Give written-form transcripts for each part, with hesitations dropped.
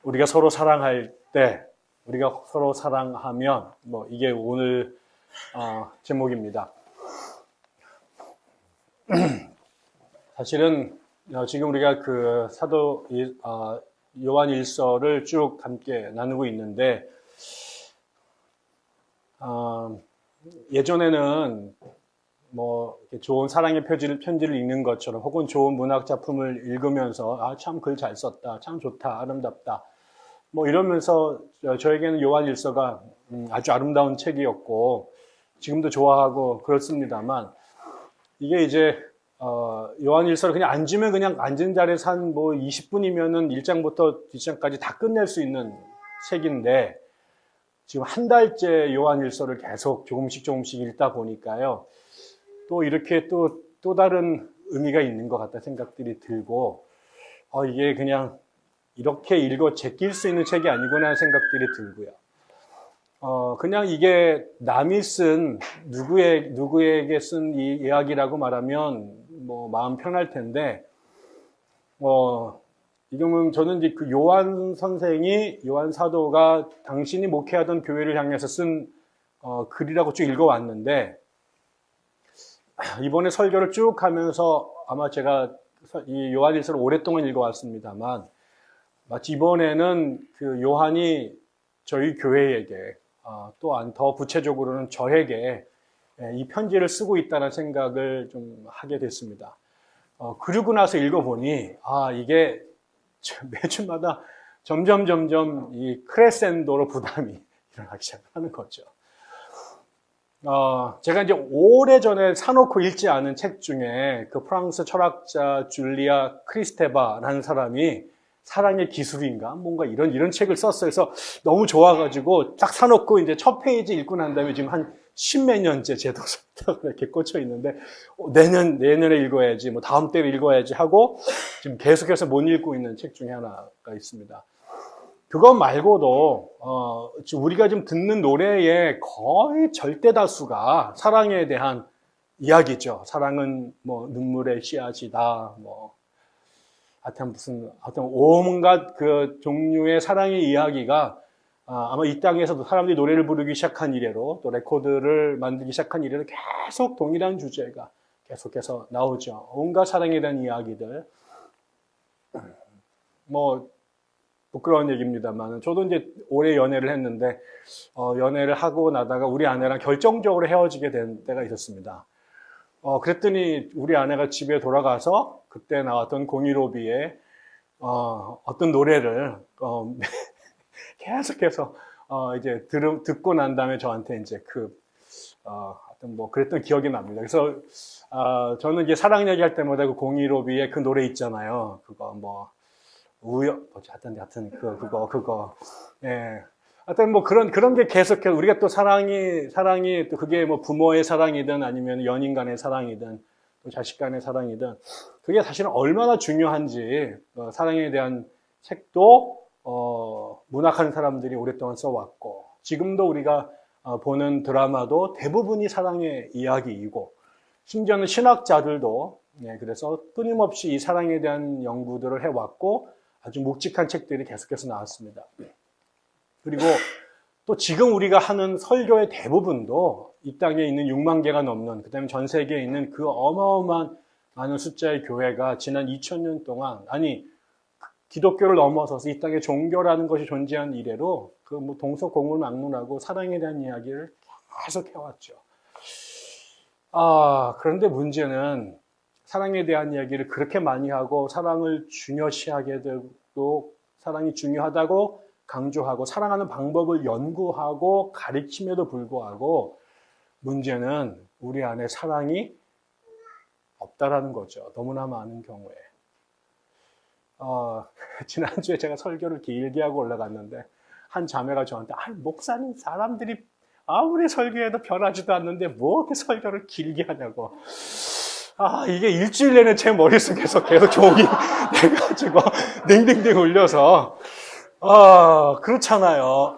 우리가 서로 사랑할 때, 우리가 서로 사랑하면, 이게 오늘 제목입니다. 사실은 지금 우리가 그 사도 요한 일서를 쭉 함께 나누고 있는데, 예전에는 좋은 사랑의 편지를 읽는 것처럼, 혹은 좋은 문학 작품을 읽으면서 참 글 잘 썼다, 참 좋다, 아름답다, 이러면서 저에게는 요한 일서가 아주 아름다운 책이었고 지금도 좋아하고 그렇습니다만, 이게 이제 요한 일서를 그냥 앉으면 그냥 앉은 자리에서 한 20분이면은 1장부터 뒷장까지 다 끝낼 수 있는 책인데, 지금 한 달째 요한 일서를 계속 조금씩 읽다 보니까요, 또 이렇게 또 다른 의미가 있는 것 같다 생각들이 들고, 이게 그냥 이렇게 읽어 제낄 수 있는 책이 아니구나 하는 생각들이 들고요. 그냥 이게 남이 쓴 누구에게 쓴 이 이야기라고 말하면 마음 편할 텐데, 이거는 저는 이제 그 요한 사도가 당신이 목회하던 교회를 향해서 쓴 글이라고 쭉 읽어왔는데, 이번에 설교를 쭉 하면서 아마 제가 이 요한일서를 오랫동안 읽어왔습니다만, 마치 이번에는 그 요한이 저희 교회에게, 또한 더 구체적으로는 저에게 이 편지를 쓰고 있다는 생각을 좀 하게 됐습니다. 그러고 나서 읽어보니, 이게 매주마다 점점 이 크레센도로 부담이 일어나기 시작하는 거죠. 제가 이제 오래전에 사놓고 읽지 않은 책 중에 그 프랑스 철학자 줄리아 크리스테바라는 사람이 사랑의 기술인가? 뭔가 이런 책을 썼어요. 그래서 너무 좋아가지고 딱 사놓고 이제 첫 페이지 읽고 난 다음에 지금 한 십몇 년째 제 독서부터 이렇게 꽂혀 있는데, 내년에 읽어야지, 다음 때에 읽어야지 하고 지금 계속해서 못 읽고 있는 책 중에 하나가 있습니다. 그것 말고도, 우리가 지금 듣는 노래의 거의 절대 다수가 사랑에 대한 이야기죠. 사랑은 눈물의 씨앗이다, 하여튼 온갖 그 종류의 사랑의 이야기가, 아마 이 땅에서도 사람들이 노래를 부르기 시작한 이래로, 또 레코드를 만들기 시작한 이래로 계속 동일한 주제가 계속해서 나오죠. 온갖 사랑에 대한 이야기들. 부끄러운 얘기입니다만, 저도 이제 오래 연애를 했는데, 연애를 하고 나다가 우리 아내랑 결정적으로 헤어지게 된 때가 있었습니다. 그랬더니 우리 아내가 집에 돌아가서 그때 나왔던 015B의 어떤 노래를 계속해서 이제 듣고 난 다음에 저한테 이제 하여튼 그랬던 기억이 납니다. 그래서 저는 이제 사랑 얘기할 때마다 그 015B의 그 노래 있잖아요. 그거 하여튼 그거 예. 하여튼 그런 게 계속해서 우리가 또 사랑이 또 그게 부모의 사랑이든 아니면 연인 간의 사랑이든 또 자식 간의 사랑이든, 그게 사실은 얼마나 중요한지 사랑에 대한 책도 문학하는 사람들이 오랫동안 써왔고, 지금도 우리가 보는 드라마도 대부분이 사랑의 이야기이고, 심지어는 신학자들도 그래서 끊임없이 이 사랑에 대한 연구들을 해왔고 아주 묵직한 책들이 계속해서 나왔습니다. 그리고 또 지금 우리가 하는 설교의 대부분도 이 땅에 있는 6만 개가 넘는, 그 다음에 전 세계에 있는 그 어마어마한 많은 숫자의 교회가 지난 2000년 동안, 기독교를 넘어서서 이 땅에 종교라는 것이 존재한 이래로 동서고금을 사랑에 대한 이야기를 계속 해왔죠. 그런데 문제는 사랑에 대한 이야기를 그렇게 많이 하고 사랑을 중요시하게 되고, 사랑이 중요하다고 강조하고 사랑하는 방법을 연구하고 가르침에도 불구하고, 문제는 우리 안에 사랑이 없다라는 거죠. 너무나 많은 경우에. 지난주에 제가 설교를 길게 하고 올라갔는데, 한 자매가 저한테, 목사님, 사람들이 아무리 설교해도 변하지도 않는데 뭐 이렇게 설교를 길게 하냐고. 이게 일주일 내내 제 머릿속에서 계속 종이 돼가지고 댕댕댕 울려서, 그렇잖아요.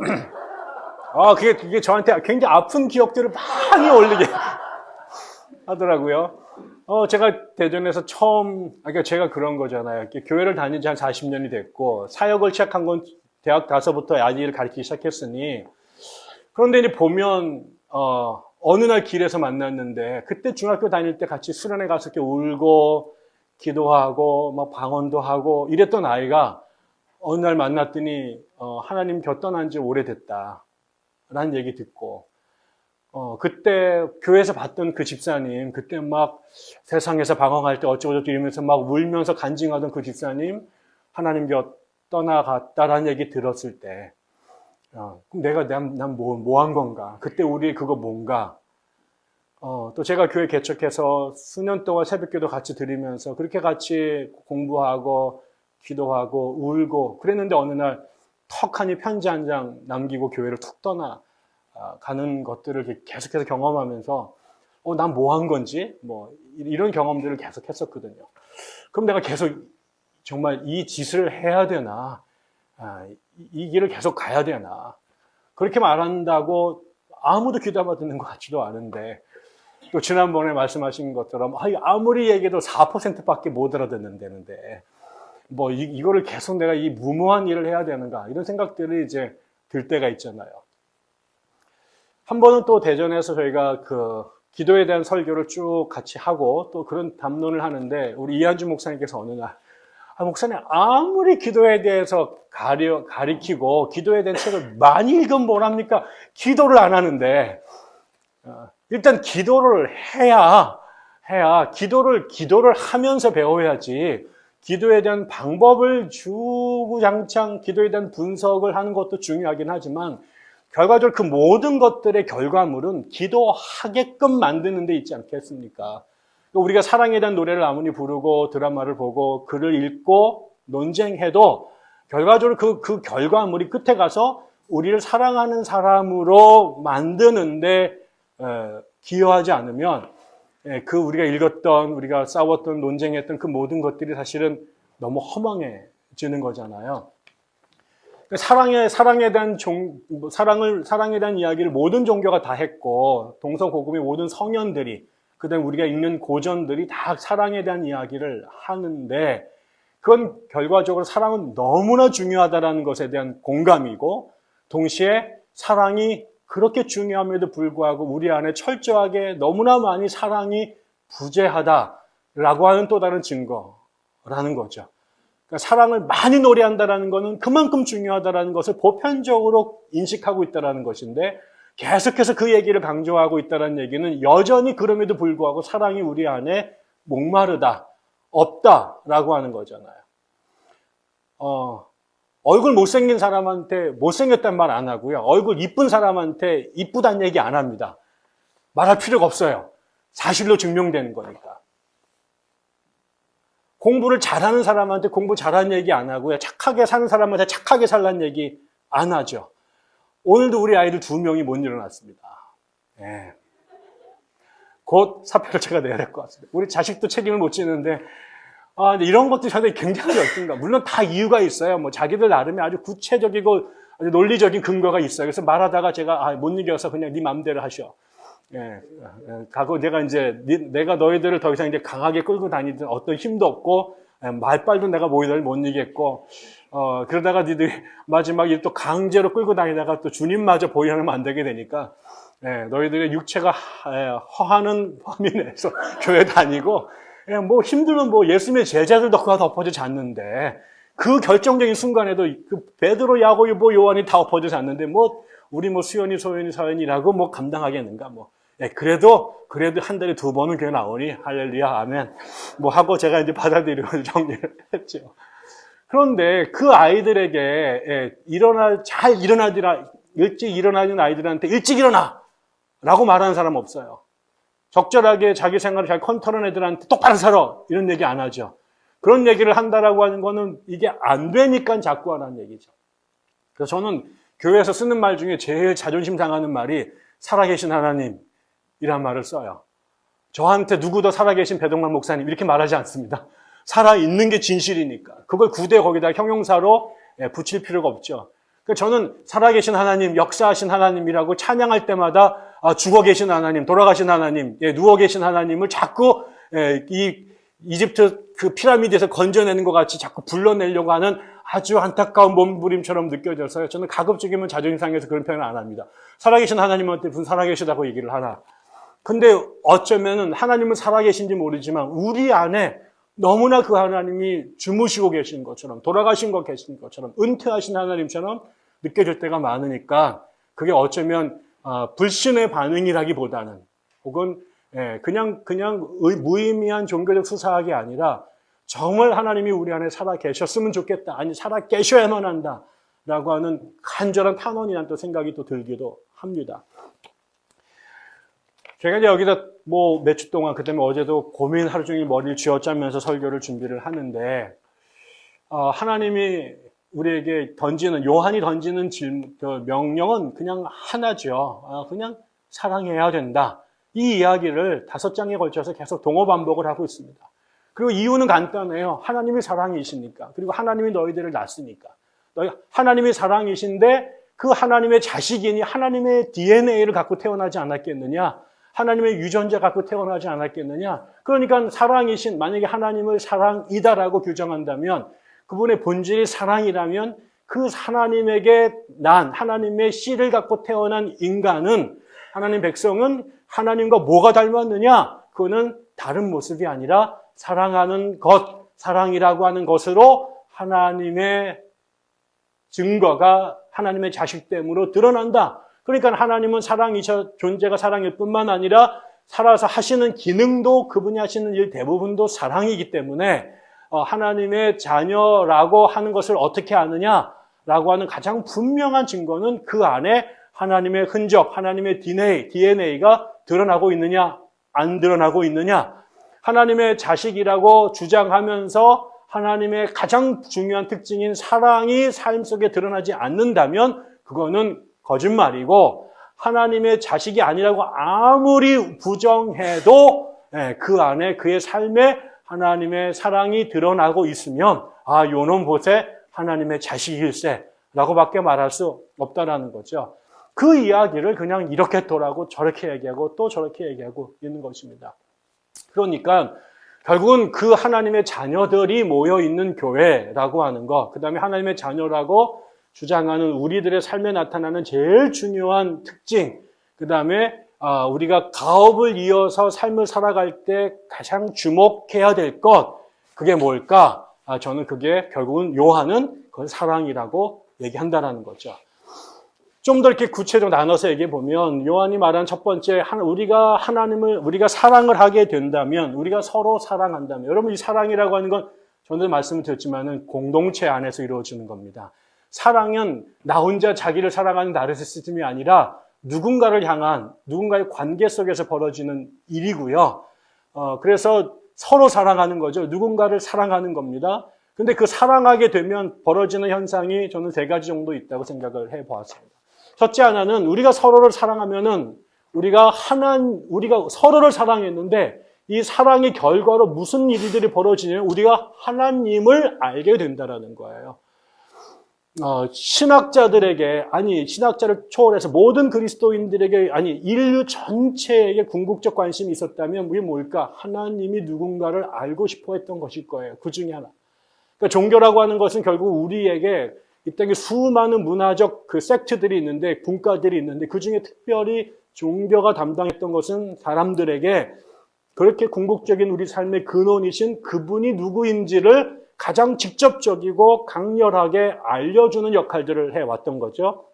그게 저한테 굉장히 아픈 기억들을 많이 올리게 하더라고요. 제가 대전에서 그러니까 제가 그런 거잖아요. 교회를 다닌 지 한 40년이 됐고, 사역을 시작한 건 대학 가서부터 아이를 가르치기 시작했으니 그런데 이제 보면 어느 날 길에서 만났는데 그때 중학교 다닐 때 같이 수련회 가서 이렇게 울고 기도하고 막 방언도 하고 이랬던 아이가 어느 날 만났더니 하나님 곁 떠난 지 오래됐다 라는 얘기 듣고 그때 교회에서 봤던 그 집사님, 그때 막 세상에서 방황할 때 어쩌고저쩌고 이러면서 막 울면서 간증하던 그 집사님, 하나님 곁 떠나갔다라는 얘기 들었을 때, 그럼 난 뭐 한 건가? 그때 우리 그거 뭔가? 또 제가 교회 개척해서 수년 동안 새벽기도 같이 드리면서 그렇게 같이 공부하고 기도하고 울고 그랬는데 어느 날 턱하니 편지 한 장 남기고 교회를 툭 떠나 가는 것들을 계속해서 경험하면서 난 뭐 한 건지 뭐 이런 경험들을 계속 했었거든요. 그럼 내가 계속 정말 이 짓을 해야 되나? 이 길을 계속 가야 되나? 그렇게 말한다고 아무도 귀담아 듣는 것 같지도 않은데 또 지난번에 말씀하신 것처럼 아무리 얘기해도 4%밖에 못 알아듣는다는데 뭐 이거를 계속 내가 이 무모한 일을 해야 되는가 이런 생각들이 이제 들 때가 있잖아요. 한 번은 또 대전에서 저희가 그 기도에 대한 설교를 쭉 같이 하고 또 그런 담론을 하는데 우리 이한주 목사님께서 어느 날 목사님 아무리 기도에 대해서 가리키고 기도에 대한 책을 많이 읽으면 뭐랍니까? 기도를 안 하는데 일단 기도를 해야 기도를 하면서 배워야지 기도에 대한 방법을 주구장창 기도에 대한 분석을 하는 것도 중요하긴 하지만 결과적으로 그 모든 것들의 결과물은 기도하게끔 만드는 데 있지 않겠습니까? 우리가 사랑에 대한 노래를 아무리 부르고 드라마를 보고 글을 읽고 논쟁해도 결과적으로 그 결과물이 끝에 가서 우리를 사랑하는 사람으로 만드는데 기여하지 않으면 그 우리가 읽었던 우리가 싸웠던 논쟁했던 그 모든 것들이 사실은 너무 허망해지는 거잖아요. 사랑에 대한 사랑에 대한 이야기를 모든 종교가 다 했고 동서고금의 모든 성현들이 그다음 우리가 읽는 고전들이 다 사랑에 대한 이야기를 하는데 그건 결과적으로 사랑은 너무나 중요하다는 것에 대한 공감이고 동시에 사랑이 그렇게 중요함에도 불구하고 우리 안에 철저하게 너무나 많이 사랑이 부재하다라고 하는 또 다른 증거라는 거죠. 그러니까 사랑을 많이 노래한다는 것은 그만큼 중요하다는 것을 보편적으로 인식하고 있다는 것인데 계속해서 그 얘기를 강조하고 있다는 얘기는 여전히 그럼에도 불구하고 사랑이 우리 안에 목마르다, 없다라고 하는 거잖아요. 얼굴 못생긴 사람한테 못생겼다는 말 안 하고요. 얼굴 이쁜 사람한테 이쁘다는 얘기 안 합니다. 말할 필요가 없어요. 사실로 증명되는 거니까. 공부를 잘하는 사람한테 공부 잘하는 얘기 안 하고요. 착하게 사는 사람한테 착하게 살라는 얘기 안 하죠. 오늘도 우리 아이들 2명이 못 일어났습니다. 네. 곧 사표를 제가 내야 될 것 같습니다. 우리 자식도 책임을 못 지는데 근데 이런 것도 저한테 굉장히 열등감. 물론 다 이유가 있어요. 뭐 자기들 나름의 아주 구체적이고 아주 논리적인 근거가 있어요. 그래서 말하다가 제가 못 이겨서 그냥 네 맘대로 하셔. 가고 내가 너희들을 더 이상 이제 강하게 끌고 다니든 어떤 힘도 없고 말빨도 내가 너희들 못 이겼고 그러다가 니들이 마지막에 또 강제로 끌고 다니다가 또 주님마저 보이하면 안 되게 되니까 너희들의 육체가 허하는 범위 내에서 교회 다니고 뭐 힘들면 뭐 예수님의 제자들도 그가 덮어지지 않는데 그 결정적인 순간에도 그 베드로, 야고보, 요한이 다 엎어지지 않는데 뭐 우리 뭐 수연이, 소연이, 사연이라고 뭐 감당하겠는가 뭐. 그래도 한 달에 2번은 교회 나오니 할렐루야 아멘 뭐 하고 제가 이제 받아들이고 정리를 했죠. 그런데 그 아이들에게 일찍 일어나는 아이들한테 일찍 일어나! 라고 말하는 사람 없어요. 적절하게 자기 생활을 잘 컨트롤하는 애들한테 똑바로 살아! 이런 얘기 안 하죠. 그런 얘기를 한다라고 하는 거는 이게 안 되니까 자꾸 하라는 얘기죠. 그래서 저는 교회에서 쓰는 말 중에 제일 자존심 상하는 말이 살아계신 하나님이란 말을 써요. 저한테 누구도 살아계신 배동만 목사님 이렇게 말하지 않습니다. 살아있는 게 진실이니까. 그걸 구대 거기다 형용사로 붙일 필요가 없죠. 저는 살아계신 하나님, 역사하신 하나님이라고 찬양할 때마다 죽어 계신 하나님, 돌아가신 하나님, 누워 계신 하나님을 자꾸 이 이집트 그 피라미드에서 건져내는 것 같이 자꾸 불러내려고 하는 아주 안타까운 몸부림처럼 느껴져서요. 저는 가급적이면 자존심 상해서 그런 표현을 안 합니다. 살아계신 하나님한테 무슨 살아계시다고 얘기를 하나. 근데 어쩌면은 하나님은 살아계신지 모르지만 우리 안에 너무나 그 하나님이 주무시고 계신 것처럼, 돌아가신 것 계신 것처럼, 은퇴하신 하나님처럼 느껴질 때가 많으니까 그게 어쩌면 불신의 반응이라기보다는 혹은 그냥 무의미한 종교적 수사학이 아니라 정말 하나님이 우리 안에 살아 계셨으면 좋겠다. 아니 살아 계셔야만 한다. 라고 하는 간절한 탄원이란 또 생각이 또 들기도 합니다. 제가 이제 여기다 몇 주 동안 그다음에 어제도 고민 하루 종일 머리를 쥐어짜면서 설교를 준비를 하는데 하나님이 우리에게 요한이 던지는 명령은 그냥 하나죠. 그냥 사랑해야 된다. 이 이야기를 5장에 걸쳐서 계속 동어 반복을 하고 있습니다. 그리고 이유는 간단해요. 하나님이 사랑이시니까. 그리고 하나님이 너희들을 낳았으니까. 하나님이 사랑이신데 그 하나님의 자식이니 하나님의 DNA를 갖고 태어나지 않았겠느냐? 하나님의 유전자 갖고 태어나지 않았겠느냐? 그러니까 사랑이신, 만약에 하나님을 사랑이다라고 규정한다면 그분의 본질이 사랑이라면 그 하나님에게 하나님의 씨를 갖고 태어난 인간은, 하나님 백성은 하나님과 뭐가 닮았느냐? 그거는 다른 모습이 아니라 사랑하는 것, 사랑이라고 하는 것으로 하나님의 증거가 하나님의 자식됨으로 드러난다. 그러니까 하나님은 존재가 사랑일 뿐만 아니라 살아서 하시는 기능도, 그분이 하시는 일 대부분도 사랑이기 때문에 하나님의 자녀라고 하는 것을 어떻게 아느냐라고 하는 가장 분명한 증거는 그 안에 하나님의 흔적, 하나님의 DNA가 드러나고 있느냐, 안 드러나고 있느냐. 하나님의 자식이라고 주장하면서 하나님의 가장 중요한 특징인 사랑이 삶 속에 드러나지 않는다면 그거는 거짓말이고, 하나님의 자식이 아니라고 아무리 부정해도 그 안에 그의 삶에 하나님의 사랑이 드러나고 있으면 요놈 보세 하나님의 자식일세 라고밖에 말할 수 없다라는 거죠. 그 이야기를 그냥 이렇게 또라고 저렇게 얘기하고 또 저렇게 얘기하고 있는 것입니다. 그러니까 결국은 그 하나님의 자녀들이 모여있는 교회라고 하는 것, 그 다음에 하나님의 자녀라고 주장하는 우리들의 삶에 나타나는 제일 중요한 특징, 그 다음에 우리가 가업을 이어서 삶을 살아갈 때 가장 주목해야 될 것, 그게 뭘까? 저는 그게 결국은 요한은 그건 사랑이라고 얘기한다는 거죠. 좀 더 이렇게 구체적으로 나눠서 얘기해 보면 요한이 말한 첫 번째, 우리가 사랑을 하게 된다면, 우리가 서로 사랑한다면, 여러분 이 사랑이라고 하는 건 전에도 말씀을 드렸지만은 공동체 안에서 이루어지는 겁니다. 사랑은 나 혼자 자기를 사랑하는 나르시시즘이 아니라 누군가를 향한, 누군가의 관계 속에서 벌어지는 일이고요. 그래서 서로 사랑하는 거죠. 누군가를 사랑하는 겁니다. 근데 그 사랑하게 되면 벌어지는 현상이 저는 3가지 정도 있다고 생각을 해 보았습니다. 첫째 하나는 우리가 서로를 사랑하면은 우리가 서로를 사랑했는데 이 사랑의 결과로 무슨 일들이 벌어지냐면 우리가 하나님을 알게 된다라는 거예요. 신학자들에게, 신학자를 초월해서 모든 그리스도인들에게, 인류 전체에게 궁극적 관심이 있었다면 그게 뭘까? 하나님이 누군가를 알고 싶어 했던 것일 거예요. 그 중에 하나. 그러니까 종교라고 하는 것은 결국 우리에게 이 땅에 수많은 문화적 섹트들이 있는데, 분과들이 있는데, 그 중에 특별히 종교가 담당했던 것은 사람들에게 그렇게 궁극적인 우리 삶의 근원이신 그분이 누구인지를 가장 직접적이고 강렬하게 알려주는 역할들을 해왔던 거죠.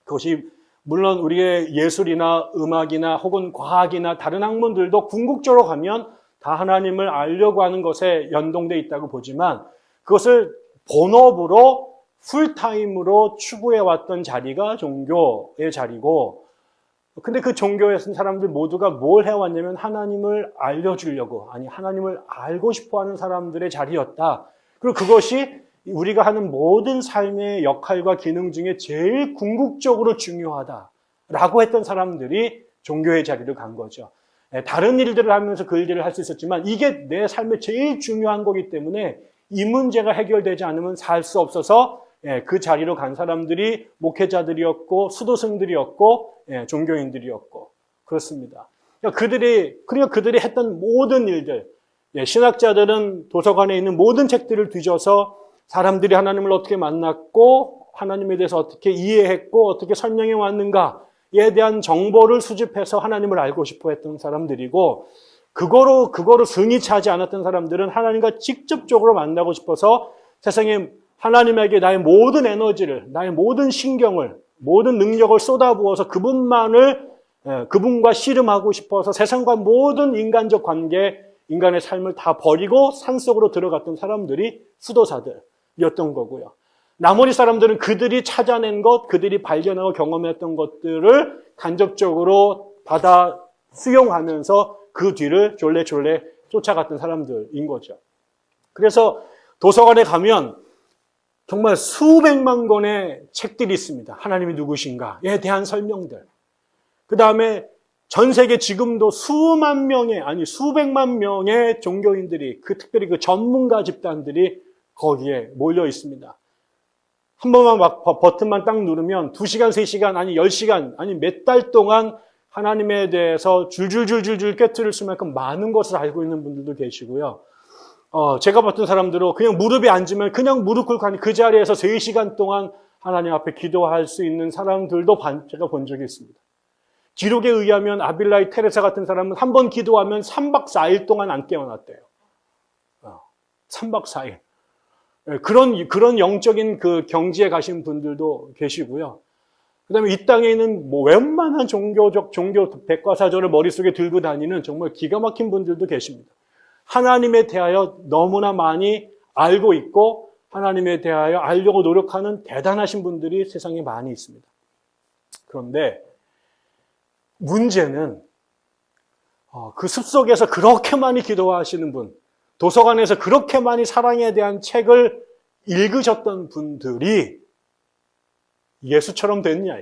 그것이 물론 우리의 예술이나 음악이나 혹은 과학이나 다른 학문들도 궁극적으로 가면 다 하나님을 알려고 하는 것에 연동되어 있다고 보지만 그것을 본업으로 풀타임으로 추구해왔던 자리가 종교의 자리고, 근데 그 종교에 쓴 사람들 모두가 뭘 해왔냐면 하나님을 알려주려고, 하나님을 알고 싶어하는 사람들의 자리였다. 그리고 그것이 우리가 하는 모든 삶의 역할과 기능 중에 제일 궁극적으로 중요하다라고 했던 사람들이 종교의 자리를 간 거죠. 다른 일들을 하면서 그 일들을 할 수 있었지만 이게 내 삶에 제일 중요한 거기 때문에 이 문제가 해결되지 않으면 살 수 없어서 그 자리로 간 사람들이 목회자들이었고 수도승들이었고 종교인들이었고 그렇습니다. 그러니까 그들이 했던 모든 일들, 신학자들은 도서관에 있는 모든 책들을 뒤져서 사람들이 하나님을 어떻게 만났고 하나님에 대해서 어떻게 이해했고 어떻게 설명해 왔는가에 대한 정보를 수집해서 하나님을 알고 싶어 했던 사람들이고, 그거로 승이 차지 않았던 사람들은 하나님과 직접적으로 만나고 싶어서 세상에 하나님에게 나의 모든 에너지를, 나의 모든 신경을, 모든 능력을 쏟아부어서 그분과 씨름하고 싶어서 세상과 모든 인간적 관계, 인간의 삶을 다 버리고 산속으로 들어갔던 사람들이 수도사들이었던 거고요. 나머지 사람들은 그들이 찾아낸 것, 그들이 발견하고 경험했던 것들을 간접적으로 받아 수용하면서 그 뒤를 졸래졸래 쫓아갔던 사람들인 거죠. 그래서 도서관에 가면 정말 수백만 권의 책들이 있습니다. 하나님이 누구신가에 대한 설명들. 그 다음에 전 세계 지금도 수만 명의, 아니 수백만 명의 종교인들이, 특별히 그 전문가 집단들이 거기에 몰려 있습니다. 한 번만 막 버튼만 딱 누르면 2시간, 3시간, 아니 10시간, 아니 몇 달 동안 하나님에 대해서 줄줄줄줄줄 꿰뚫을 수만큼 많은 것을 알고 있는 분들도 계시고요. 제가 봤던 사람들은 그냥 무릎에 앉으면 그냥 무릎 꿇고 그 자리에서 3시간 동안 하나님 앞에 기도할 수 있는 사람들도 제가 본 적이 있습니다. 기록에 의하면 아빌라이 테레사 같은 사람은 한 번 기도하면 3박 4일 동안 안 깨어났대요. 3박 4일. 그런 영적인 그 경지에 가신 분들도 계시고요. 그 다음에 이 땅에 있는 웬만한 종교 백과사전을 머릿속에 들고 다니는 정말 기가 막힌 분들도 계십니다. 하나님에 대하여 너무나 많이 알고 있고 하나님에 대하여 알려고 노력하는 대단하신 분들이 세상에 많이 있습니다. 그런데 문제는 그 숲속에서 그렇게 많이 기도하시는 분, 도서관에서 그렇게 많이 사랑에 대한 책을 읽으셨던 분들이 예수처럼 됐냐?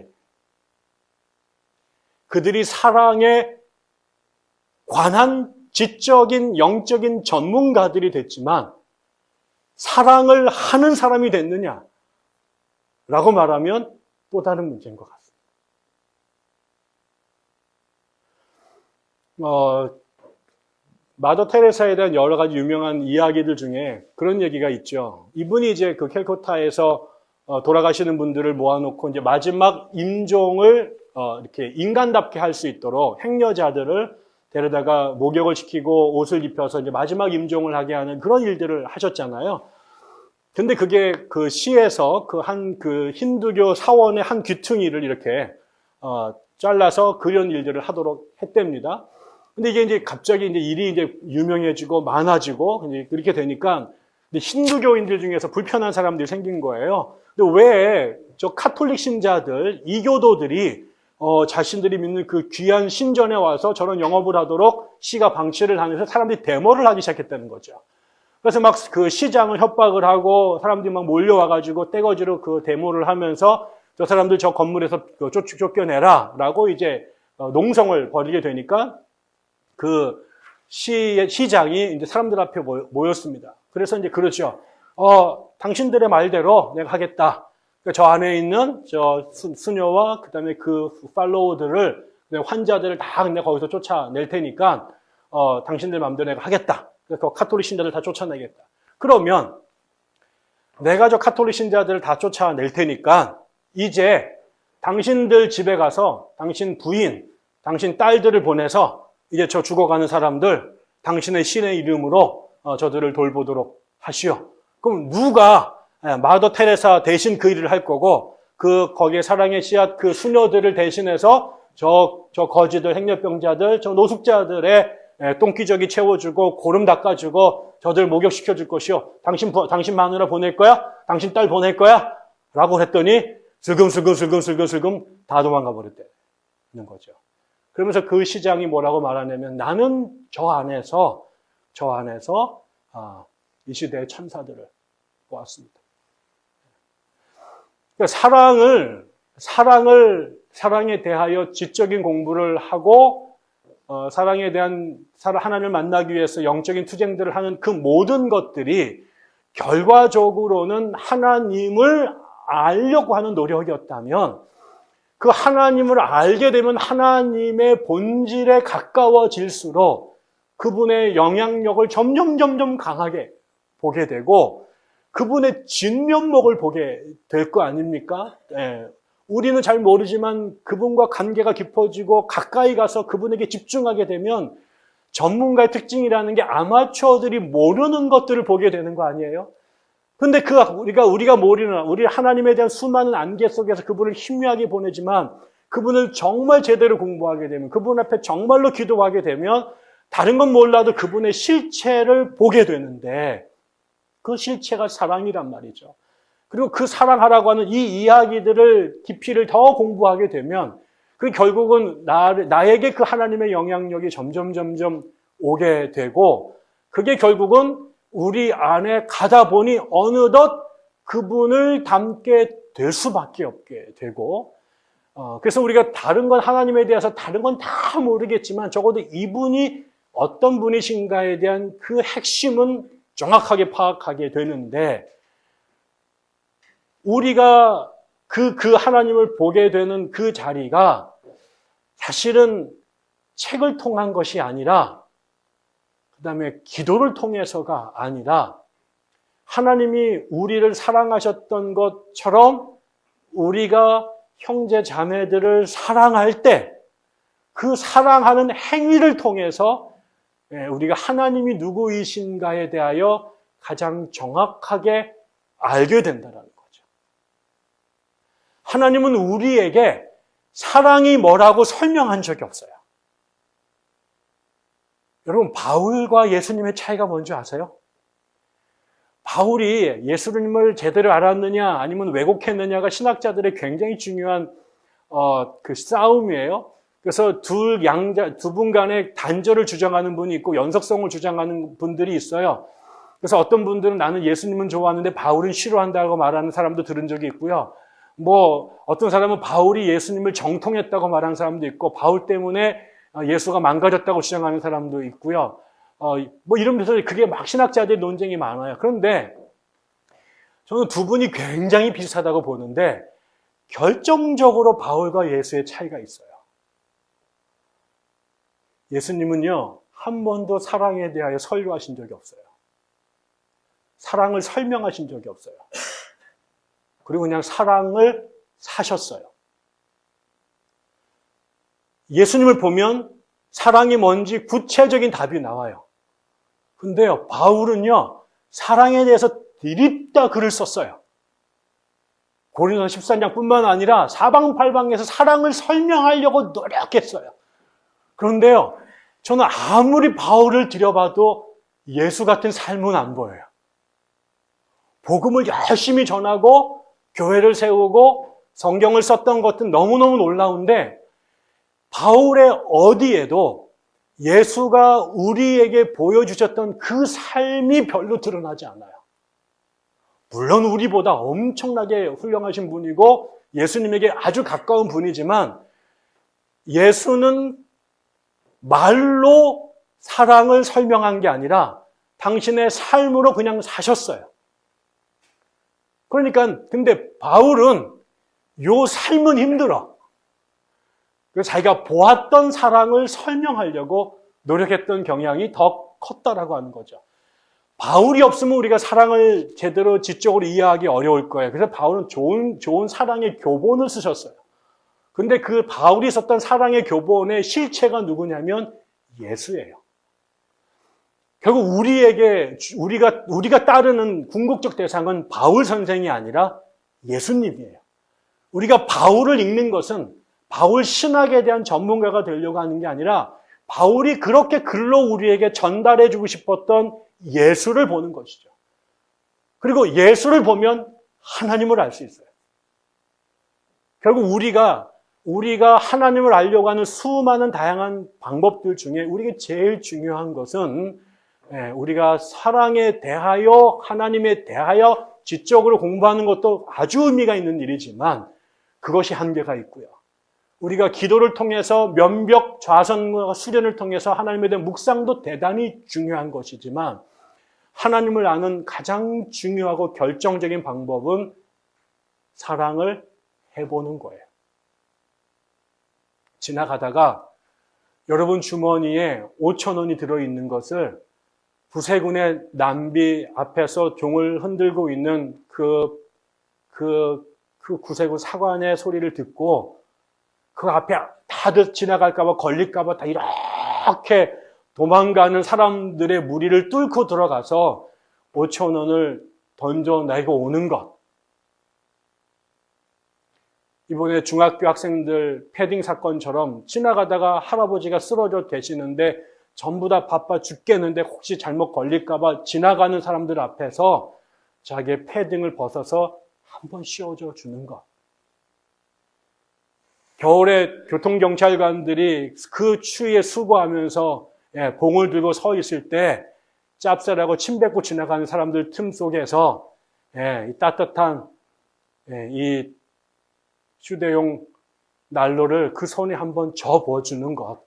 그들이 사랑에 관한 지적인 영적인 전문가들이 됐지만 사랑을 하는 사람이 됐느냐? 라고 말하면 또 다른 문제인 것 같습니다. 마더 테레사에 대한 여러 가지 유명한 이야기들 중에 그런 얘기가 있죠. 이분이 이제 그 캘코타에서 돌아가시는 분들을 모아놓고 이제 마지막 임종을 이렇게 인간답게 할 수 있도록 행여자들을 데려다가 목욕을 시키고 옷을 입혀서 이제 마지막 임종을 하게 하는 그런 일들을 하셨잖아요. 근데 그게 그 시에서 그 힌두교 사원의 한 귀퉁이를 이렇게 잘라서 그런 일들을 하도록 했답니다. 근데 이게 이제 갑자기 이제 일이 이제 유명해지고 많아지고 이제 그렇게 되니까 힌두교인들 중에서 불편한 사람들이 생긴 거예요. 근데 왜 저 카톨릭 신자들, 이교도들이 자신들이 믿는 그 귀한 신전에 와서 저런 영업을 하도록 시가 방치를 하면서 사람들이 데모를 하기 시작했다는 거죠. 그래서 막 그 시장을 협박을 하고 사람들이 막 몰려와가지고 떼거지로 그 데모를 하면서 저 사람들 저 건물에서 쫓겨내라라고 이제 농성을 벌이게 되니까 그 시장이 이제 사람들 앞에 모였습니다. 그래서 이제 그러죠. 당신들의 말대로 내가 하겠다. 저 안에 있는 저 수녀와 그다음에 그 팔로워들을 환자들을 다 내가 거기서 쫓아낼 테니까 당신들 마음대로 내가 하겠다. 그래서 카톨릭 신자들 다 쫓아내겠다. 그러면 내가 저 카톨릭 신자들을 다 쫓아낼 테니까 이제 당신들 집에 가서 당신 부인, 당신 딸들을 보내서 이제 저 죽어가는 사람들 당신의 신의 이름으로 저들을 돌보도록 하시오. 그럼 누가 마더 테레사 대신 그 일을 할 거고 거기에 사랑의 씨앗 그 수녀들을 대신해서 저 거지들, 행렬병자들, 저 노숙자들의 똥기저귀 채워주고 고름 닦아주고 저들 목욕시켜줄 것이요. 당신 마누라 보낼 거야? 당신 딸 보낼 거야? 라고 했더니 슬금 다 도망가 버렸다는 거죠. 그러면서 그 시장이 뭐라고 말하냐면 나는 저 안에서 이 시대의 천사들을 보았습니다. 그러니까 사랑에 대하여 지적인 공부를 하고 사랑에 대한 하나님을 만나기 위해서 영적인 투쟁들을 하는 그 모든 것들이 결과적으로는 하나님을 알려고 하는 노력이었다면 그 하나님을 알게 되면 하나님의 본질에 가까워질수록 그분의 영향력을 점점 강하게 보게 되고 그분의 진면목을 보게 될 거 아닙니까? 예. 우리는 잘 모르지만 그분과 관계가 깊어지고 가까이 가서 그분에게 집중하게 되면 전문가의 특징이라는 게 아마추어들이 모르는 것들을 보게 되는 거 아니에요? 근데 우리가 모르는, 우리 하나님에 대한 수많은 안개 속에서 그분을 희미하게 보내지만 그분을 정말 제대로 공부하게 되면, 그분 앞에 정말로 기도하게 되면 다른 건 몰라도 그분의 실체를 보게 되는데, 그 실체가 사랑이란 말이죠. 그리고 그 사랑하라고 하는 이 이야기들을 깊이를 더 공부하게 되면 그 결국은 나에게 그 하나님의 영향력이 점점 오게 되고, 그게 결국은 우리 안에 가다 보니 어느덧 그분을 닮게 될 수밖에 없게 되고, 그래서 우리가 다른 건 하나님에 대해서 다른 건 다 모르겠지만 적어도 이분이 어떤 분이신가에 대한 그 핵심은 정확하게 파악하게 되는데, 우리가 그 하나님을 보게 되는 그 자리가 사실은 책을 통한 것이 아니라, 그 다음에 기도를 통해서가 아니라, 하나님이 우리를 사랑하셨던 것처럼 우리가 형제 자매들을 사랑할 때 그 사랑하는 행위를 통해서 우리가 하나님이 누구이신가에 대하여 가장 정확하게 알게 된다는 거죠. 하나님은 우리에게 사랑이 뭐라고 설명한 적이 없어요. 여러분, 바울과 예수님의 차이가 뭔지 아세요? 바울이 예수님을 제대로 알았느냐 아니면 왜곡했느냐가 신학자들의 굉장히 중요한 그 싸움이에요. 그래서 두 분 간에 단절을 주장하는 분이 있고 연속성을 주장하는 분들이 있어요. 그래서 어떤 분들은 나는 예수님은 좋아하는데 바울은 싫어한다고 말하는 사람도 들은 적이 있고요. 어떤 사람은 바울이 예수님을 정통했다고 말하는 사람도 있고, 바울 때문에 예수가 망가졌다고 주장하는 사람도 있고요. 이러면서 그게 막 신학자들의 논쟁이 많아요. 그런데 저는 두 분이 굉장히 비슷하다고 보는데 결정적으로 바울과 예수의 차이가 있어요. 예수님은요, 한 번도 사랑에 대하여 설교하신 적이 없어요. 사랑을 설명하신 적이 없어요. 그리고 그냥 사랑을 사셨어요. 예수님을 보면 사랑이 뭔지 구체적인 답이 나와요. 근데요, 바울은요, 사랑에 대해서 드립다 글을 썼어요. 고린도서 13장뿐만 아니라 사방팔방에서 사랑을 설명하려고 노력했어요. 그런데요, 저는 아무리 바울을 들여봐도 예수 같은 삶은 안 보여요. 복음을 열심히 전하고 교회를 세우고 성경을 썼던 것은 너무너무 놀라운데, 바울의 어디에도 예수가 우리에게 보여주셨던 그 삶이 별로 드러나지 않아요. 물론 우리보다 엄청나게 훌륭하신 분이고 예수님에게 아주 가까운 분이지만, 예수는 말로 사랑을 설명한 게 아니라 당신의 삶으로 그냥 사셨어요. 그러니까 근데 바울은 요 삶은 힘들어. 그래서 자기가 보았던 사랑을 설명하려고 노력했던 경향이 더 컸다라고 하는 거죠. 바울이 없으면 우리가 사랑을 제대로 지적으로 이해하기 어려울 거예요. 그래서 바울은 좋은 사랑의 교본을 쓰셨어요. 근데 그 바울이 썼던 사랑의 교본의 실체가 누구냐면 예수예요. 결국 우리가 따르는 궁극적 대상은 바울 선생이 아니라 예수님이에요. 우리가 바울을 읽는 것은 바울 신학에 대한 전문가가 되려고 하는 게 아니라 바울이 그렇게 글로 우리에게 전달해주고 싶었던 예수를 보는 것이죠. 그리고 예수를 보면 하나님을 알 수 있어요. 결국 우리가 하나님을 알려고 하는 수많은 다양한 방법들 중에 우리에게 제일 중요한 것은 우리가 사랑에 대하여, 하나님에 대하여 지적으로 공부하는 것도 아주 의미가 있는 일이지만 그것이 한계가 있고요. 우리가 기도를 통해서 면벽 좌선과 수련을 통해서 하나님에 대한 묵상도 대단히 중요한 것이지만, 하나님을 아는 가장 중요하고 결정적인 방법은 사랑을 해보는 거예요. 지나가다가 여러분 주머니에 5,000원이 들어있는 것을 구세군의 남비 앞에서 종을 흔들고 있는 그 구세군 사관의 소리를 듣고 그 앞에 다들 지나갈까봐 걸릴까봐 다 이렇게 도망가는 사람들의 무리를 뚫고 들어가서 5,000원을 던져내고 오는 것. 이번에 중학교 학생들 패딩 사건처럼 지나가다가 할아버지가 쓰러져 계시는데 전부 다 바빠 죽겠는데 혹시 잘못 걸릴까봐 지나가는 사람들 앞에서 자기의 패딩을 벗어서 한번 씌워줘 주는 것. 겨울에 교통경찰관들이 그 추위에 수고하면서 봉을 들고 서 있을 때 짭짤하고 침 뱉고 지나가는 사람들 틈 속에서 이 따뜻한 이 휴대용 난로를 그 손에 한번 접어주는 것.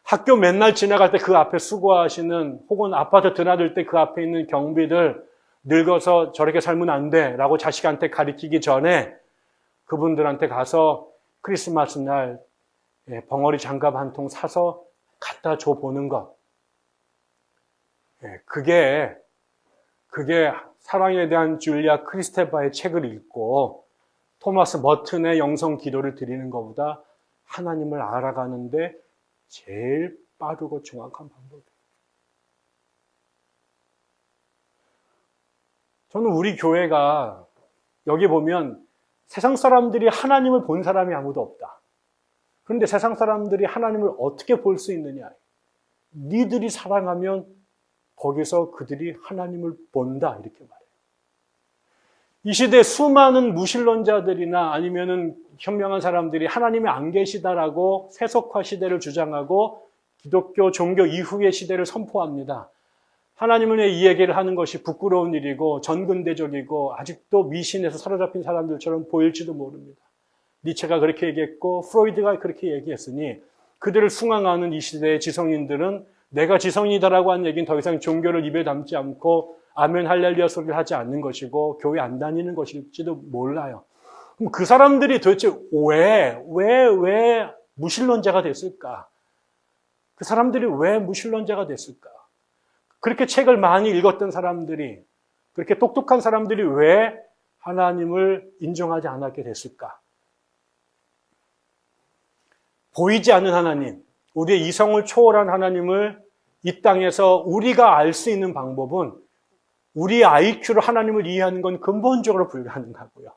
학교 맨날 지나갈 때 그 앞에 수고하시는 혹은 아파트 드나들 때 그 앞에 있는 경비들 늙어서 저렇게 살면 안 돼 라고 자식한테 가르치기 전에 그분들한테 가서 크리스마스 날 벙어리 장갑 한 통 사서 갖다 줘 보는 것. 그게 사랑에 대한 줄리아 크리스테바의 책을 읽고 토마스 머튼의 영성 기도를 드리는 것보다 하나님을 알아가는데 제일 빠르고 정확한 방법이에요. 저는 우리 교회가 여기 보면 세상 사람들이 하나님을 본 사람이 아무도 없다. 그런데 세상 사람들이 하나님을 어떻게 볼 수 있느냐? 니들이 사랑하면 거기서 그들이 하나님을 본다 이렇게 말해요. 이 시대 수많은 무신론자들이나 아니면은 현명한 사람들이 하나님이 안 계시다라고 세속화 시대를 주장하고 기독교 종교 이후의 시대를 선포합니다. 하나님을 위해 이 얘기를 하는 것이 부끄러운 일이고 전근대적이고 아직도 미신에서 사로잡힌 사람들처럼 보일지도 모릅니다. 니체가 그렇게 얘기했고 프로이드가 그렇게 얘기했으니 그들을 숭앙하는 이 시대의 지성인들은 내가 지성이다라고 한 얘기는 더 이상 종교를 입에 담지 않고 아멘 할렐루야 소리를 하지 않는 것이고 교회 안 다니는 것일지도 몰라요. 그럼 그 사람들이 도대체 왜 무신론자가 됐을까? 그 사람들이 왜 무신론자가 됐을까? 그렇게 책을 많이 읽었던 사람들이, 그렇게 똑똑한 사람들이 왜 하나님을 인정하지 않았게 됐을까? 보이지 않는 하나님, 우리의 이성을 초월한 하나님을 이 땅에서 우리가 알 수 있는 방법은 우리의 IQ로 하나님을 이해하는 건 근본적으로 불가능하고요.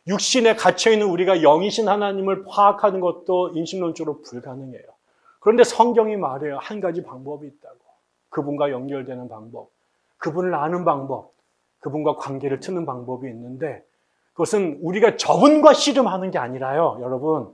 육신에 갇혀있는 우리가 영이신 하나님을 파악하는 것도 인신론적으로 불가능해요. 그런데 성경이 말해요. 한 가지 방법이 있다고. 그분과 연결되는 방법, 그분을 아는 방법, 그분과 관계를 트는 방법이 있는데 그것은 우리가 저분과 씨름하는 게 아니라요. 여러분,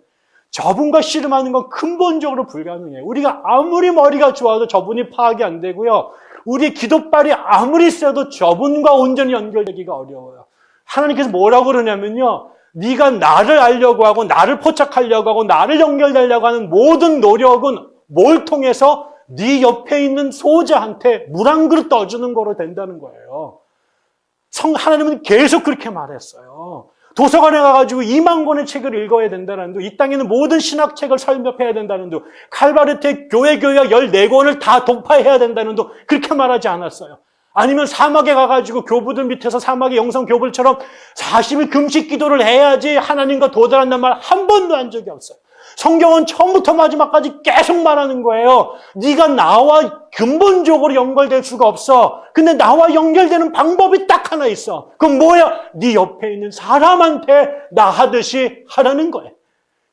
저분과 씨름하는 건 근본적으로 불가능해요. 우리가 아무리 머리가 좋아도 저분이 파악이 안 되고요. 우리 기도빨이 아무리 세도 저분과 온전히 연결되기가 어려워요. 하나님께서 뭐라고 그러냐면요. 네가 나를 알려고 하고 나를 포착하려고 하고 나를 연결되려고 하는 모든 노력은 뭘 통해서 네 옆에 있는 소자한테 물 한 그릇 떠주는 거로 된다는 거예요. 하나님은 계속 그렇게 말했어요. 도서관에 가가지고 2만 권의 책을 읽어야 된다는 둥, 이 땅에는 모든 신학책을 설명해야 된다는 둥, 칼바르트의 교회학 14권을 다 독파해야 된다는 둥, 그렇게 말하지 않았어요. 아니면 사막에 가가지고 교부들 밑에서 사막의 영성 교부들처럼 40일 금식 기도를 해야지 하나님과 도달한다는 말 한 번도 한 적이 없어요. 성경은 처음부터 마지막까지 계속 말하는 거예요. 네가 나와 근본적으로 연결될 수가 없어. 근데 나와 연결되는 방법이 딱 하나 있어. 그건 뭐야? 네 옆에 있는 사람한테 나 하듯이 하라는 거예요.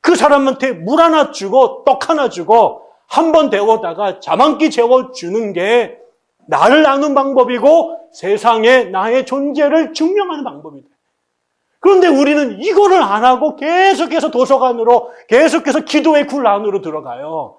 그 사람한테 물 하나 주고 떡 하나 주고 한 번 데워다가 잠 한 끼 재워주는 게 나를 아는 방법이고 세상에 나의 존재를 증명하는 방법이다. 그런데 우리는 이거를 안 하고 계속해서 도서관으로, 계속해서 기도의 굴 안으로 들어가요.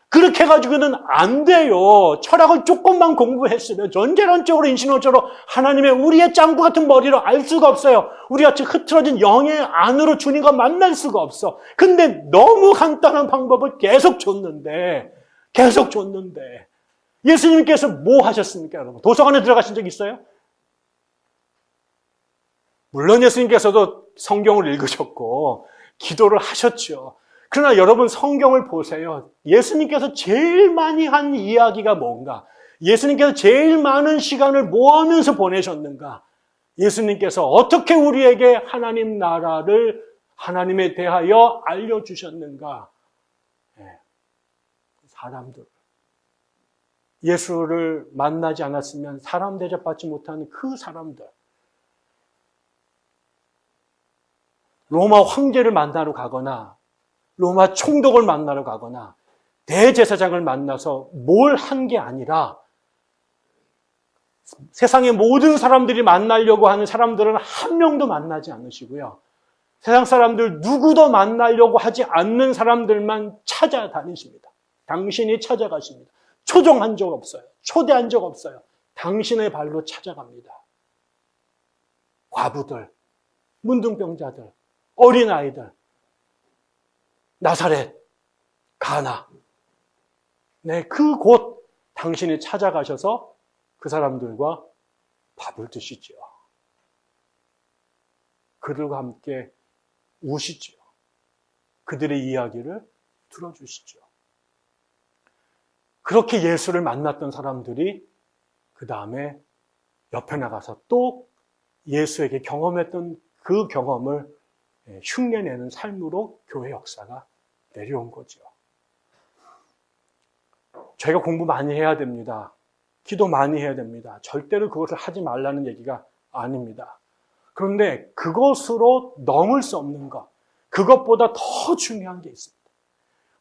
그렇게 해가지고는 안 돼요. 철학을 조금만 공부했으면 전제론적으로 인신론적으로 하나님의 우리의 짱구 같은 머리로 알 수가 없어요. 우리같이 흐트러진 영의 안으로 주님과 만날 수가 없어. 근데 너무 간단한 방법을 계속 줬는데 예수님께서 뭐 하셨습니까, 여러분? 도서관에 들어가신 적 있어요? 물론 예수님께서도 성경을 읽으셨고 기도를 하셨죠. 그러나 여러분 성경을 보세요. 예수님께서 제일 많이 한 이야기가 뭔가? 예수님께서 제일 많은 시간을 뭐 하면서 보내셨는가? 예수님께서 어떻게 우리에게 하나님 나라를 하나님에 대하여 알려주셨는가? 사람들. 예수를 만나지 않았으면 사람 대접받지 못하는 그 사람들. 로마 황제를 만나러 가거나 로마 총독을 만나러 가거나 대제사장을 만나서 뭘 한 게 아니라 세상의 모든 사람들이 만나려고 하는 사람들은 한 명도 만나지 않으시고요. 세상 사람들 누구도 만나려고 하지 않는 사람들만 찾아다니십니다. 당신이 찾아가십니다. 초종한 적 없어요. 초대한 적 없어요. 당신의 발로 찾아갑니다. 과부들, 문둥병자들, 어린아이들, 나사렛, 가나. 네, 그곳 당신이 찾아가셔서 그 사람들과 밥을 드시죠. 그들과 함께 우시죠. 그들의 이야기를 들어주시죠. 그렇게 예수를 만났던 사람들이 그 다음에 옆에 나가서 또 예수에게 경험했던 그 경험을 흉내내는 삶으로 교회 역사가 내려온 거죠. 저희가 공부 많이 해야 됩니다. 기도 많이 해야 됩니다. 절대로 그것을 하지 말라는 얘기가 아닙니다. 그런데 그것으로 넘을 수 없는 것, 그것보다 더 중요한 게 있습니다.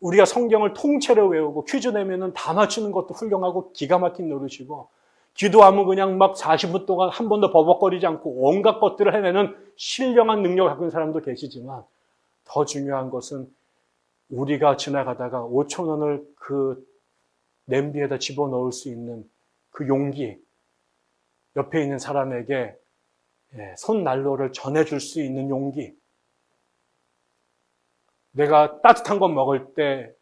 우리가 성경을 통째로 외우고 퀴즈 내면은 다 맞추는 것도 훌륭하고 기가 막힌 노릇이고, 기도하면 그냥 막 40분 동안 한 번도 버벅거리지 않고 온갖 것들을 해내는 신령한 능력을 갖고 있는 사람도 계시지만, 더 중요한 것은 우리가 지나가다가 5천 원을 그 냄비에다 집어넣을 수 있는 그 용기, 옆에 있는 사람에게 손난로를 전해줄 수 있는 용기, 내가 따뜻한 거 먹을 때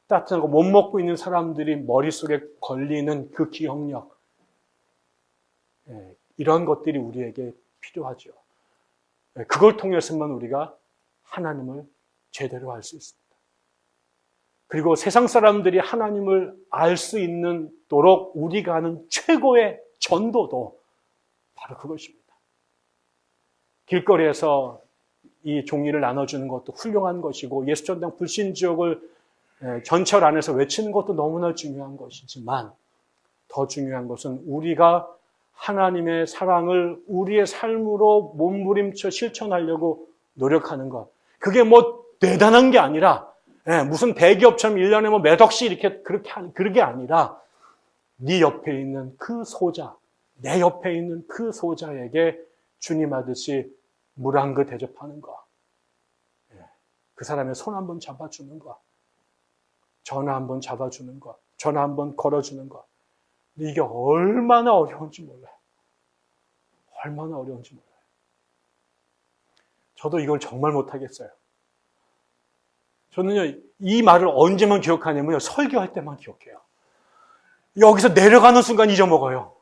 따뜻한 거 못 먹고 있는 사람들이 머릿속에 걸리는 그 기억력, 이런 것들이 우리에게 필요하죠. 그걸 통해서만 우리가 하나님을 제대로 알 수 있습니다. 그리고 세상 사람들이 하나님을 알 수 있도록 우리가 하는 최고의 전도도 바로 그것입니다. 길거리에서 이 종이를 나눠주는 것도 훌륭한 것이고, 예수전당 불신지옥을 전철 안에서 외치는 것도 너무나 중요한 것이지만, 더 중요한 것은 우리가 하나님의 사랑을 우리의 삶으로 몸부림쳐 실천하려고 노력하는 것. 그게 뭐 대단한 게 아니라, 무슨 대기업처럼 1년에 뭐 몇 억씩 이렇게 그렇게 아니라, 네 옆에 있는 그 소자, 내 옆에 있는 그 소자에게 주님 하듯이 물 한 그릇 대접하는 거, 그 사람의 손 한번 잡아주는 거, 전화 한번 잡아주는 거, 전화 한번 걸어주는 거, 이게 얼마나 어려운지 몰라요. 얼마나 어려운지 몰라요. 저도 이걸 정말 못하겠어요. 저는요, 이 말을 언제만 기억하냐면요, 설교할 때만 기억해요. 여기서 내려가는 순간 잊어먹어요.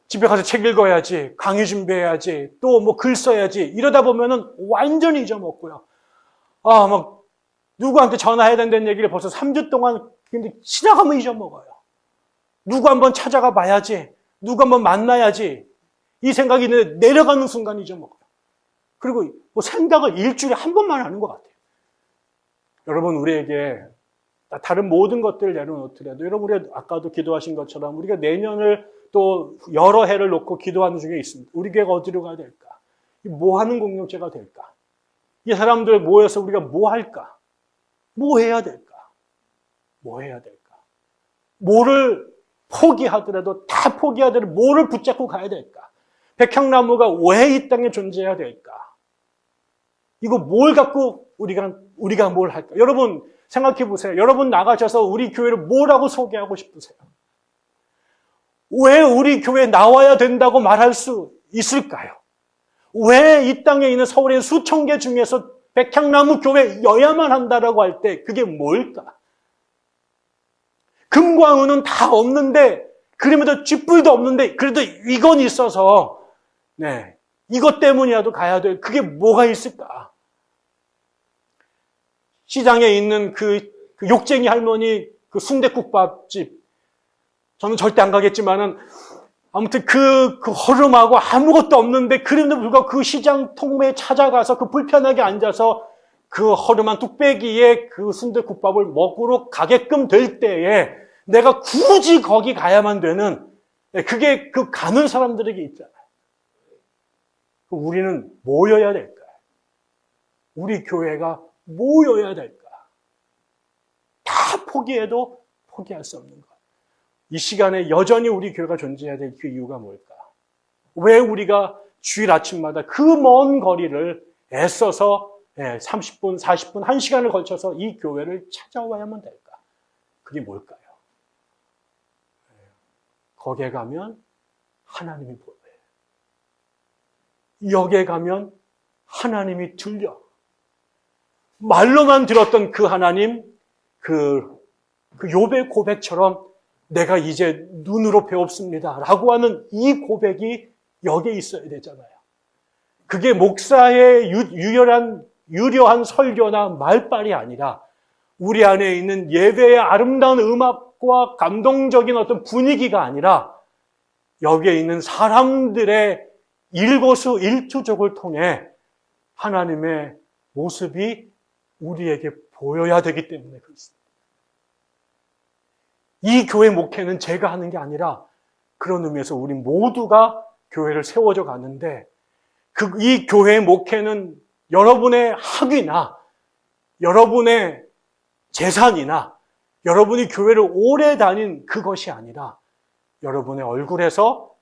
집에 가서 책 읽어야지, 강의 준비해야지, 또 뭐 글 써야지, 이러다 보면은 완전히 잊어먹고요. 막 누구한테 전화해야 된다는 얘기를 벌써 3주 동안 근데 지나가면 잊어먹어요. 누구 한번 찾아가 봐야지, 누구 한번 만나야지, 이 생각이 내려가는 순간 잊어먹어요. 그리고 뭐 생각을 일주일에 한 번만 하는 것 같아요. 여러분, 우리에게 다른 모든 것들을 내려놓더라도, 여러분, 우리 아까도 기도하신 것처럼 우리가 내년을 또 여러 해를 놓고 기도하는 중에 있습니다. 우리 교회가 어디로 가야 될까? 뭐 하는 공동체가 될까? 이 사람들 모여서 우리가 뭐 할까? 뭐 해야 될까? 뭐 해야 될까? 뭐를 포기하더라도 다 포기하더라도 뭐를 붙잡고 가야 될까? 백향나무가 왜 이 땅에 존재해야 될까? 이거 뭘 갖고 우리가 뭘 할까? 여러분 생각해 보세요. 여러분 나가셔서 우리 교회를 뭐라고 소개하고 싶으세요? 왜 우리 교회에 나와야 된다고 말할 수 있을까요? 왜 이 땅에 있는 서울의 수천 개 중에서 백향나무 교회여야만 한다라고 할 때 그게 뭘까? 금과 은은 다 없는데, 그림에도 쥐뿔도 없는데 그래도 이건 있어서 이것 때문이라도 가야 돼. 그게 뭐가 있을까? 시장에 있는 그 욕쟁이 할머니 그 순댓국밥집, 저는 절대 안 가겠지만은 아무튼 그 허름하고 아무것도 없는데 그럼에도 불구하고 그 시장 통로에 찾아가서 그 불편하게 앉아서 그 허름한 뚝배기에 그 순댓국밥을 먹으러 가게끔 될 때에 내가 굳이 거기 가야만 되는, 그게 그 가는 사람들에게 있잖아요. 우리는 모여야 될까요? 우리 교회가 모여야 될까? 다 포기해도 포기할 수 없는 것. 이 시간에 여전히 우리 교회가 존재해야 될 그 이유가 뭘까? 왜 우리가 주일 아침마다 그 먼 거리를 애써서 30분, 40분, 1시간을 걸쳐서 이 교회를 찾아와야만 될까? 그게 뭘까요? 거기에 가면 하나님이 보여요. 여기에 가면 하나님이 들려. 말로만 들었던 그 하나님, 그 욥의 고백처럼 내가 이제 눈으로 배웠습니다 라고 하는 이 고백이 여기에 있어야 되잖아요. 그게 목사의 유려한 설교나 말빨이 아니라 우리 안에 있는 예배의 아름다운 음악과 감동적인 어떤 분위기가 아니라 여기에 있는 사람들의 일거수일투족을 통해 하나님의 모습이 우리에게 보여야 되기 때문에 그렇습니다. 이 교회 목회는 제가 하는 게 아니라 그런 의미에서 우리 모두가 교회를 세워져 가는데 이 교회의 목회는 여러분의 학위나 여러분의 재산이나 여러분이 교회를 오래 다닌 그것이 아니라 여러분의 얼굴에서,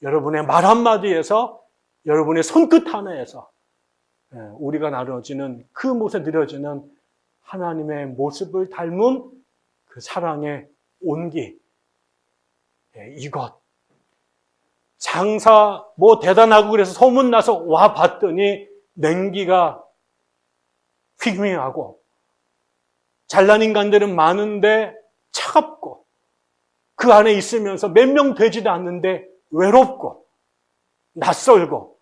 여러분의 말 한마디에서, 여러분의 손끝 하나에서 우리가 나눠지는 그 모습에 느려지는 하나님의 모습을 닮은 그 사랑의 온기, 이것. 장사 뭐 대단하고 그래서 소문나서 와 봤더니 냉기가 휘휘하고 잘난 인간들은 많은데 차갑고 그 안에 있으면서 몇 명 되지도 않는데 외롭고 낯설고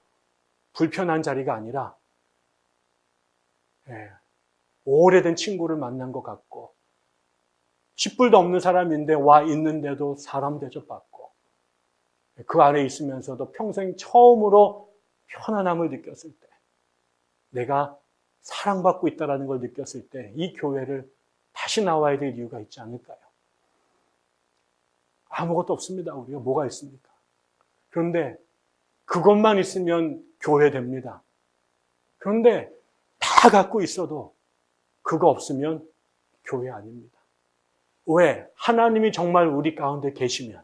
불편한 자리가 아니라 오래된 친구를 만난 것 같고 10불도 없는 사람인데 와 있는데도 사람 대접받고 그 안에 있으면서도 평생 처음으로 편안함을 느꼈을 때 내가 사랑받고 있다는 걸 느꼈을 때 이 교회를 다시 나와야 될 이유가 있지 않을까요? 아무것도 없습니다. 우리가 뭐가 있습니까? 그런데 그것만 있으면 교회 됩니다. 그런데 다 갖고 있어도 그거 없으면 교회 아닙니다. 왜? 하나님이 정말 우리 가운데 계시면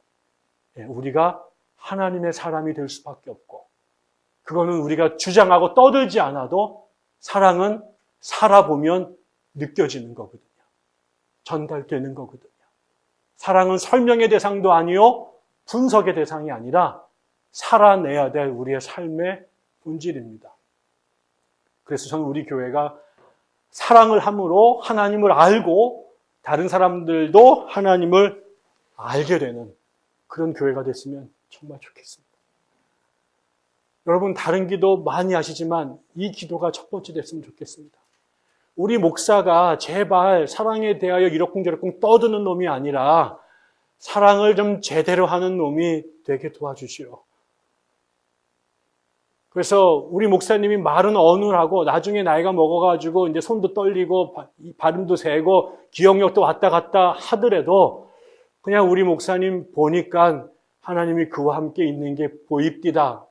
우리가 하나님의 사람이 될 수밖에 없고 그거는 우리가 주장하고 떠들지 않아도 사랑은 살아보면 느껴지는 거거든요. 전달되는 거거든요. 사랑은 설명의 대상도 아니요 분석의 대상이 아니라 살아내야 될 우리의 삶의 본질입니다. 그래서 저는 우리 교회가 사랑을 함으로 하나님을 알고 다른 사람들도 하나님을 알게 되는 그런 교회가 됐으면 정말 좋겠습니다. 여러분 다른 기도 많이 하시지만 이 기도가 첫 번째 됐으면 좋겠습니다. 우리 목사가 제발 사랑에 대하여 이러쿵저러쿵 떠드는 놈이 아니라 사랑을 좀 제대로 하는 놈이 되게 도와주시오. 그래서 우리 목사님이 말은 어눌하고 나중에 나이가 먹어가지고 이제 손도 떨리고 발음도 세고 기억력도 왔다 갔다 하더라도 그냥 우리 목사님 보니까 하나님이 그와 함께 있는 게 보입디다.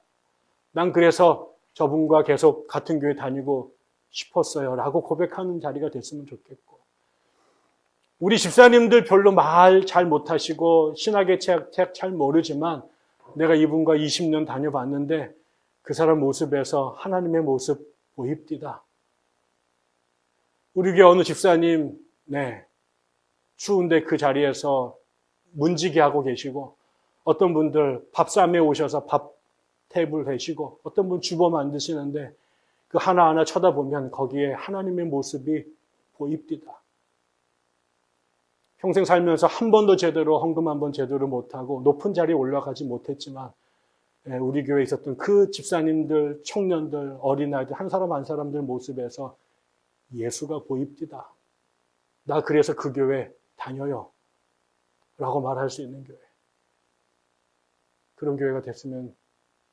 난 그래서 저분과 계속 같은 교회 다니고 싶었어요. 라고 고백하는 자리가 됐으면 좋겠고. 우리 집사님들 별로 말 잘 못하시고 신학의 책 잘 모르지만 내가 이분과 20년 다녀봤는데 그 사람 모습에서 하나님의 모습 보입디다. 우리 교회 어느 집사님, 추운데 그 자리에서 문지기 하고 계시고 어떤 분들 밥상에 오셔서 밥 테이블 계시고 어떤 분 주보 만드시는데 그 하나하나 쳐다보면 거기에 하나님의 모습이 보입디다. 평생 살면서 한 번도 제대로 헌금 한 번 제대로 못하고 높은 자리에 올라가지 못했지만 우리 교회에 있었던 그 집사님들, 청년들, 어린아이들 한 사람 한 사람들 모습에서 예수가 보입디다. 나 그래서 그 교회 다녀요. 라고 말할 수 있는 교회. 그런 교회가 됐으면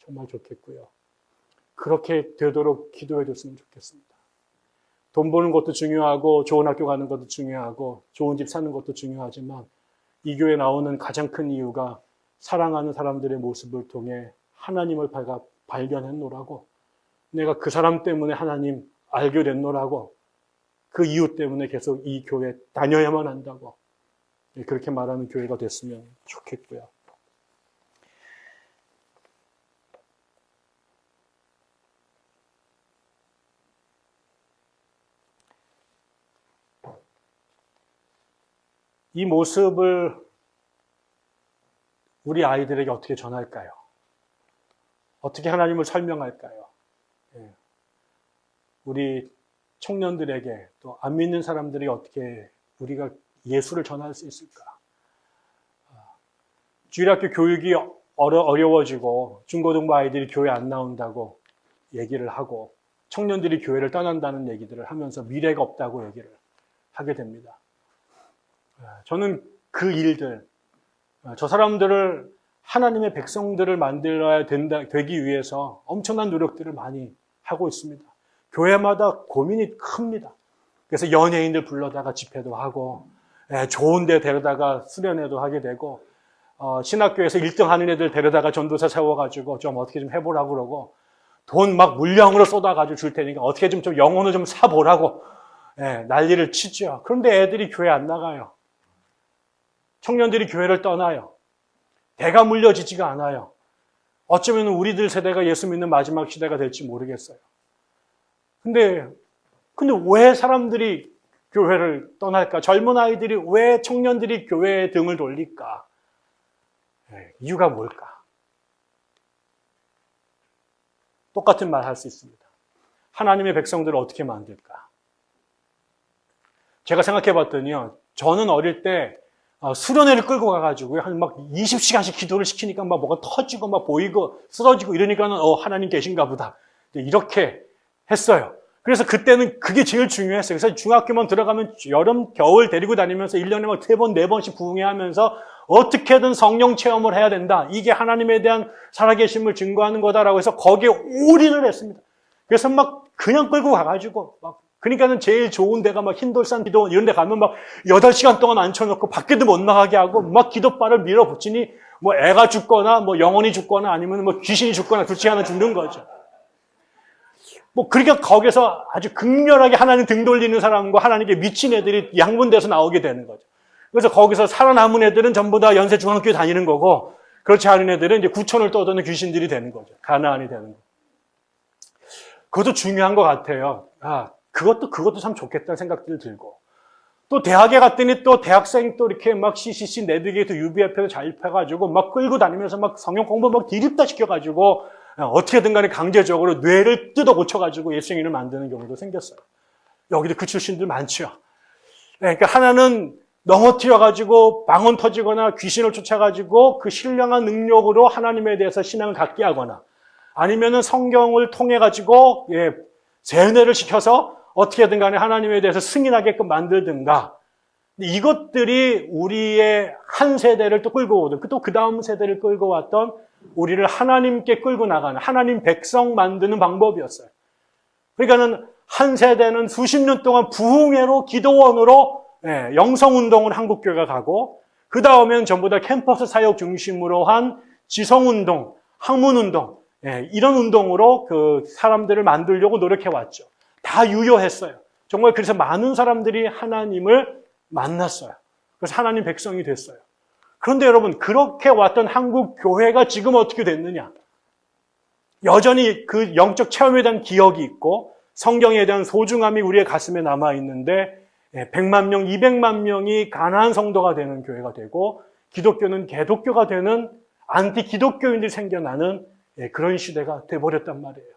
정말 좋겠고요. 그렇게 되도록 기도해 줬으면 좋겠습니다. 돈 버는 것도 중요하고 좋은 학교 가는 것도 중요하고 좋은 집 사는 것도 중요하지만 이 교회에 나오는 가장 큰 이유가 사랑하는 사람들의 모습을 통해 하나님을 발견했노라고, 내가 그 사람 때문에 하나님 알게 됐노라고, 그 이유 때문에 계속 이 교회에 다녀야만 한다고, 그렇게 말하는 교회가 됐으면 좋겠고요. 이 모습을 우리 아이들에게 어떻게 전할까요? 어떻게 하나님을 설명할까요? 우리 청년들에게 또 안 믿는 사람들이 어떻게 우리가 예수를 전할 수 있을까? 주일학교 교육이 어려워지고 중고등부 아이들이 교회 안 나온다고 얘기를 하고 청년들이 교회를 떠난다는 얘기들을 하면서 미래가 없다고 얘기를 하게 됩니다. 저는 그 일들, 저 사람들을 하나님의 백성들을 만들어야 되기 위해서 엄청난 노력들을 많이 하고 있습니다. 교회마다 고민이 큽니다. 그래서 연예인들 불러다가 집회도 하고, 좋은 데 데려다가 수련회도 하게 되고, 신학교에서 1등 하는 애들 데려다가 전도사 세워가지고 좀 어떻게 좀 해보라고 그러고, 돈 막 물량으로 쏟아가지고 줄 테니까 어떻게 좀 영혼을 좀 사보라고, 난리를 치죠. 그런데 애들이 교회 안 나가요. 청년들이 교회를 떠나요. 대가 물려지지가 않아요. 어쩌면 우리들 세대가 예수 믿는 마지막 시대가 될지 모르겠어요. 근데 왜 사람들이 교회를 떠날까? 젊은 아이들이 왜 청년들이 교회에 등을 돌릴까? 이유가 뭘까? 똑같은 말 할 수 있습니다. 하나님의 백성들을 어떻게 만들까? 제가 생각해 봤더니요. 저는 어릴 때 수련회를 끌고 가가지고 한 막 20시간씩 기도를 시키니까 막 뭐가 터지고 막 보이고 쓰러지고 이러니까는 하나님 계신가 보다. 이렇게 했어요. 그래서 그때는 그게 제일 중요했어요. 그래서 중학교만 들어가면 여름, 겨울 데리고 다니면서 1년에 막 3번, 4번씩 부흥회 하면서 어떻게든 성령 체험을 해야 된다. 이게 하나님에 대한 살아계심을 증거하는 거다라고 해서 거기에 올인을 했습니다. 그래서 막 그냥 끌고 가가지고 막 그러니까는 제일 좋은 데가 막 흰돌산 기도원 이런 데 가면 막 8시간 동안 앉혀놓고 밖에도 못 나가게 하고 막 기도발을 밀어붙이니 뭐 애가 죽거나 뭐 영혼이 죽거나 아니면 뭐 귀신이 죽거나 둘 중에 하나 죽는 거죠. 그러니까 거기서 아주 극렬하게 하나님 등 돌리는 사람과 하나님께 미친 애들이 양분돼서 나오게 되는 거죠. 그래서 거기서 살아남은 애들은 전부 다 연세중앙교회 다니는 거고 그렇지 않은 애들은 이제 구천을 떠도는 귀신들이 되는 거죠. 가나안이 되는 거죠. 그것도 중요한 것 같아요. 그것도 참 좋겠다는 생각들이 들고. 또 대학에 갔더니 또 대학생이 또 이렇게 막 CCC, 내비게이터, UBF에서 자입해가지고 막 끌고 다니면서 막 성경 공부 막 디립다 시켜가지고 어떻게든 간에 강제적으로 뇌를 뜯어 고쳐가지고 예수님을 만드는 경우도 생겼어요. 여기도 그 출신들 많죠. 그러니까 하나는 넘어뜨려가지고 방언 터지거나 귀신을 쫓아가지고 그 신령한 능력으로 하나님에 대해서 신앙을 갖게 하거나 아니면은 성경을 통해가지고 세뇌를 시켜서 어떻게든 간에 하나님에 대해서 승인하게끔 만들든가. 이것들이 우리의 한 세대를 또 끌고 오던, 또 그 다음 세대를 끌고 왔던 우리를 하나님께 끌고 나가는 하나님 백성 만드는 방법이었어요. 그러니까는 한 세대는 수십 년 동안 부흥회로 기도원으로 영성운동을 한국교회가 가고 그 다음엔 전부 다 캠퍼스 사역 중심으로 한 지성운동, 학문운동 이런 운동으로 그 사람들을 만들려고 노력해왔죠. 다 유효했어요. 정말 그래서 많은 사람들이 하나님을 만났어요. 그래서 하나님 백성이 됐어요. 그런데 여러분 그렇게 왔던 한국 교회가 지금 어떻게 됐느냐? 여전히 그 영적 체험에 대한 기억이 있고 성경에 대한 소중함이 우리의 가슴에 남아있는데 100만 명, 200만 명이 가난한 성도가 되는 교회가 되고 기독교는 개독교가 되는 안티 기독교인들이 생겨나는 그런 시대가 돼버렸단 말이에요.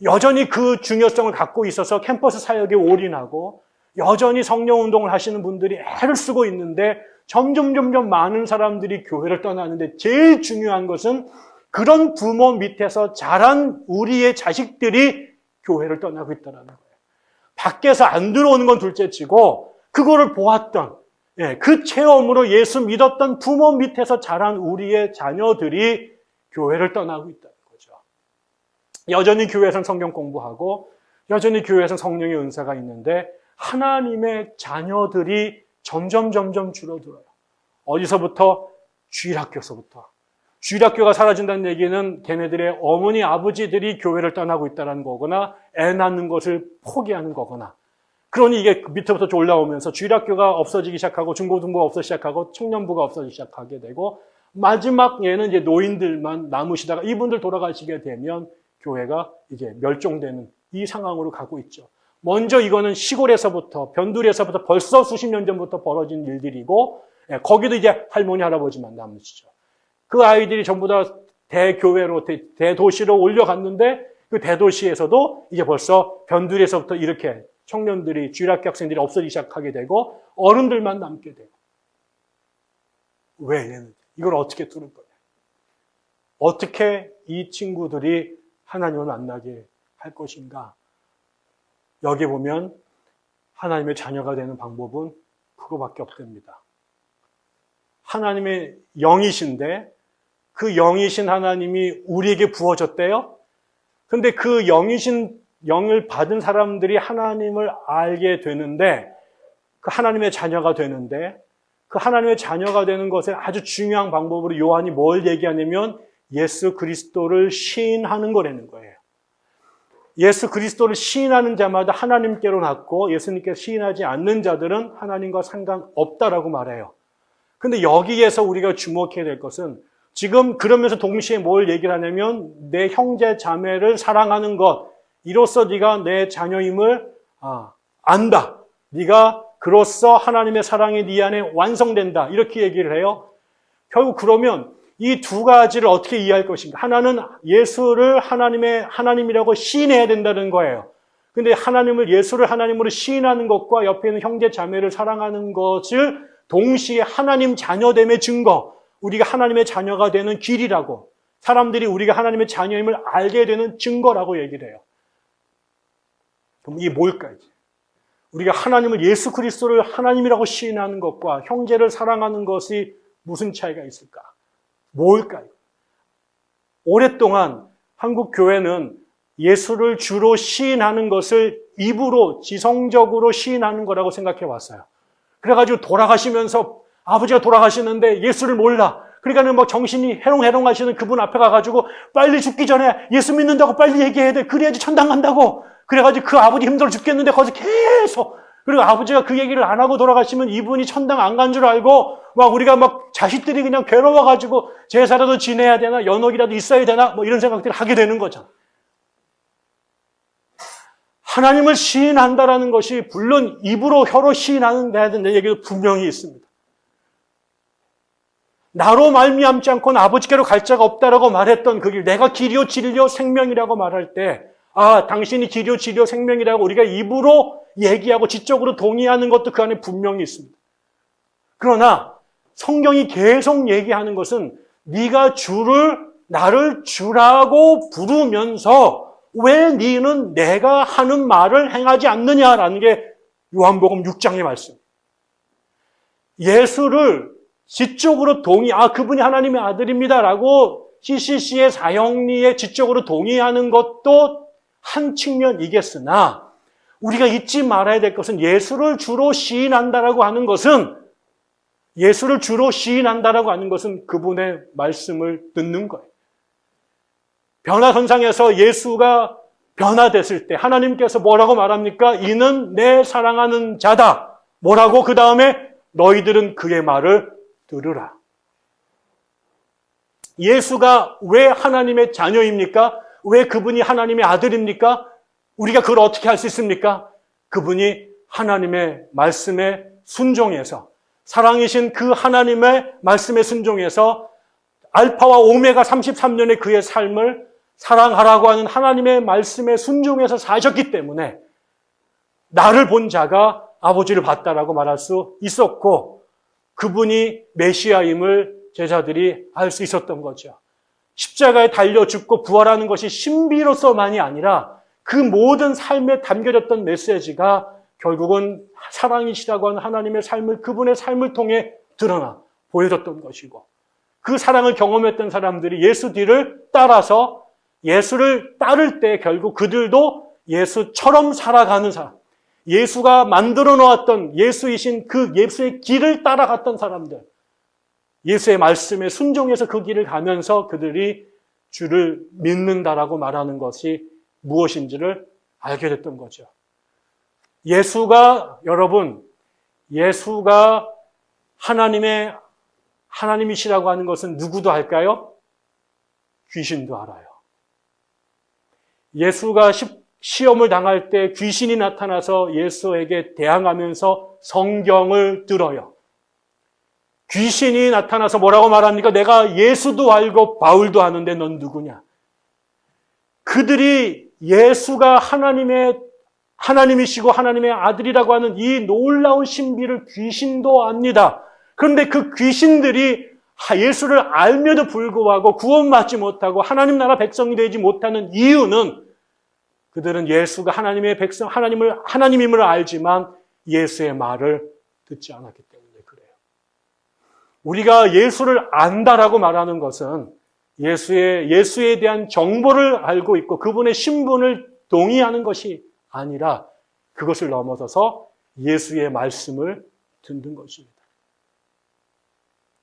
여전히 그 중요성을 갖고 있어서 캠퍼스 사역에 올인하고 여전히 성령운동을 하시는 분들이 애를 쓰고 있는데 점점 많은 사람들이 교회를 떠나는데 제일 중요한 것은 그런 부모 밑에서 자란 우리의 자식들이 교회를 떠나고 있다는 거예요. 밖에서 안 들어오는 건 둘째치고 그거를 보았던 그 체험으로 예수 믿었던 부모 밑에서 자란 우리의 자녀들이 교회를 떠나고 있다는 거죠. 여전히 교회에서는 성경 공부하고 여전히 교회에서는 성령의 은사가 있는데 하나님의 자녀들이 점점 줄어들어요. 어디서부터? 주일학교에서부터. 주일학교가 사라진다는 얘기는 걔네들의 어머니, 아버지들이 교회를 떠나고 있다는 거거나 애 낳는 것을 포기하는 거거나, 그러니 이게 밑에부터 올라오면서 주일학교가 없어지기 시작하고 중고등부가 없어지기 시작하고 청년부가 없어지기 시작하게 되고 마지막 얘는 이제 노인들만 남으시다가 이분들 돌아가시게 되면 교회가 이제 멸종되는 이 상황으로 가고 있죠. 먼저 이거는 시골에서부터, 변두리에서부터 벌써 수십 년 전부터 벌어진 일들이고, 거기도 이제 할머니, 할아버지만 남으시죠. 그 아이들이 전부 다 대교회로, 대도시로 올려갔는데 그 대도시에서도 이제 벌써 변두리에서부터 이렇게 청년들이, 주일학교 학생들이 없어지기 시작하게 되고 어른들만 남게 되고. 왜? 이걸 어떻게 뚫을 거냐? 어떻게 이 친구들이 하나님을 만나게 할 것인가? 여기 보면 하나님의 자녀가 되는 방법은 그거밖에 없답니다. 하나님의 영이신데 그 영이신 하나님이 우리에게 부어졌대요. 근데 그 영이신 영을 받은 사람들이 하나님을 알게 되는데, 그 하나님의 자녀가 되는데, 그 하나님의 자녀가 되는 것에 아주 중요한 방법으로 요한이 뭘 얘기하냐면 예수 그리스도를 시인하는 거라는 거예요. 예수 그리스도를 시인하는 자마다 하나님께로 났고 예수님께 시인하지 않는 자들은 하나님과 상관없다라고 말해요. 근데 여기에서 우리가 주목해야 될 것은 지금 그러면서 동시에 뭘 얘기를 하냐면 내 형제 자매를 사랑하는 것, 이로써 네가 내 자녀임을 안다. 네가 그로써 하나님의 사랑이 네 안에 완성된다. 이렇게 얘기를 해요. 결국 그러면 이 두 가지를 어떻게 이해할 것인가? 하나는 예수를 하나님이라고 시인해야 된다는 거예요. 근데 예수를 하나님으로 시인하는 것과 옆에 있는 형제 자매를 사랑하는 것을 동시에 하나님 자녀됨의 증거, 우리가 하나님의 자녀가 되는 길이라고, 사람들이 우리가 하나님의 자녀임을 알게 되는 증거라고 얘기를 해요. 그럼 이게 뭘까요? 우리가 예수 그리스도를 하나님이라고 시인하는 것과 형제를 사랑하는 것이 무슨 차이가 있을까? 뭘까요? 오랫동안 한국 교회는 예수를 주로 시인하는 것을 입으로 지성적으로 시인하는 거라고 생각해 왔어요. 그래가지고 돌아가시면서 아버지가 돌아가시는데 예수를 몰라. 그러니까는 막 정신이 해롱해롱 하시는 그분 앞에 가가지고 빨리 죽기 전에 예수 믿는다고 빨리 얘기해야 돼. 그래야지 천당 간다고. 그래가지고 그 아버지 힘들어 죽겠는데 거기서 계속, 그리고 아버지가 그 얘기를 안 하고 돌아가시면 이분이 천당 안 간 줄 알고 막 우리가 막 자식들이 그냥 괴로워가지고 제사라도 지내야 되나, 연옥이라도 있어야 되나, 뭐 이런 생각들을 하게 되는 거죠. 하나님을 시인한다라는 것이 물론 입으로 혀로 시인하는 얘기도 분명히 있습니다. 나로 말미암지 않고는 아버지께로 갈 자가 없다라고 말했던 그 길, 내가 길이요 진리요 생명이라고 말할 때 당신이 길이요 진리요 생명이라고 우리가 입으로 얘기하고 지적으로 동의하는 것도 그 안에 분명히 있습니다. 그러나 성경이 계속 얘기하는 것은 네가 나를 주라고 부르면서 왜 너는 내가 하는 말을 행하지 않느냐라는 게 요한복음 6장의 말씀. 예수를 지적으로 그분이 하나님의 아들입니다라고 CCC의 사형리에 지적으로 동의하는 것도 한 측면이겠으나 우리가 잊지 말아야 될 것은 예수를 주로 시인한다라고 하는 것은 그분의 말씀을 듣는 거예요. 변화선상에서 예수가 변화됐을 때 하나님께서 뭐라고 말합니까? 이는 내 사랑하는 자다. 뭐라고? 그 다음에 너희들은 그의 말을 들으라. 예수가 왜 하나님의 자녀입니까? 왜 그분이 하나님의 아들입니까? 우리가 그걸 어떻게 할 수 있습니까? 그분이 하나님의 말씀에 순종해서, 사랑이신 그 하나님의 말씀에 순종해서 알파와 오메가 33년의 그의 삶을 사랑하라고 하는 하나님의 말씀에 순종해서 사셨기 때문에 나를 본 자가 아버지를 봤다라고 말할 수 있었고, 그분이 메시아임을 제자들이 알 수 있었던 거죠. 십자가에 달려 죽고 부활하는 것이 신비로서만이 아니라 그 모든 삶에 담겨졌던 메시지가 결국은 사랑이시라고 하는 하나님의 삶을 그분의 삶을 통해 드러나 보여줬던 것이고, 그 사랑을 경험했던 사람들이 예수 뒤를 따라서 예수를 따를 때 결국 그들도 예수처럼 살아가는 사람, 예수가 만들어 놓았던 예수이신 그 예수의 길을 따라갔던 사람들, 예수의 말씀에 순종해서 그 길을 가면서 그들이 주를 믿는다라고 말하는 것이 무엇인지를 알게 됐던 거죠. 여러분, 예수가 하나님이시라고 하는 것은 누구도 알까요? 귀신도 알아요. 예수가 시험을 당할 때 귀신이 나타나서 예수에게 대항하면서 성경을 들어요. 귀신이 나타나서 뭐라고 말합니까? 내가 예수도 알고 바울도 아는데 넌 누구냐? 그들이 예수가 하나님이시고 하나님의 아들이라고 하는 이 놀라운 신비를 귀신도 압니다. 그런데 그 귀신들이 예수를 알면도 불구하고 구원받지 못하고 하나님 나라 백성이 되지 못하는 이유는 그들은 예수가 하나님의 백성, 하나님임을 알지만 예수의 말을 듣지 않았기 때문에 그래요. 우리가 예수를 안다라고 말하는 것은 예수에 대한 정보를 알고 있고 그분의 신분을 동의하는 것이 아니라 그것을 넘어서서 예수의 말씀을 듣는 것입니다.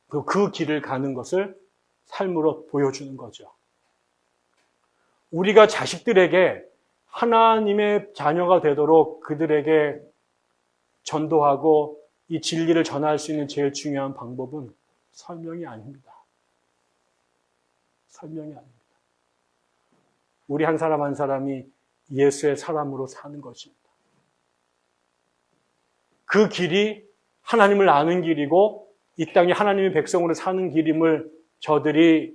그 길을 가는 것을 삶으로 보여주는 거죠. 우리가 자식들에게 하나님의 자녀가 되도록 그들에게 전도하고 이 진리를 전할 수 있는 제일 중요한 방법은 설명이 아닙니다. 설명이 아닙니다. 우리 한 사람 한 사람이 예수의 사람으로 사는 것입니다. 그 길이 하나님을 아는 길이고 이 땅에 하나님의 백성으로 사는 길임을 저들이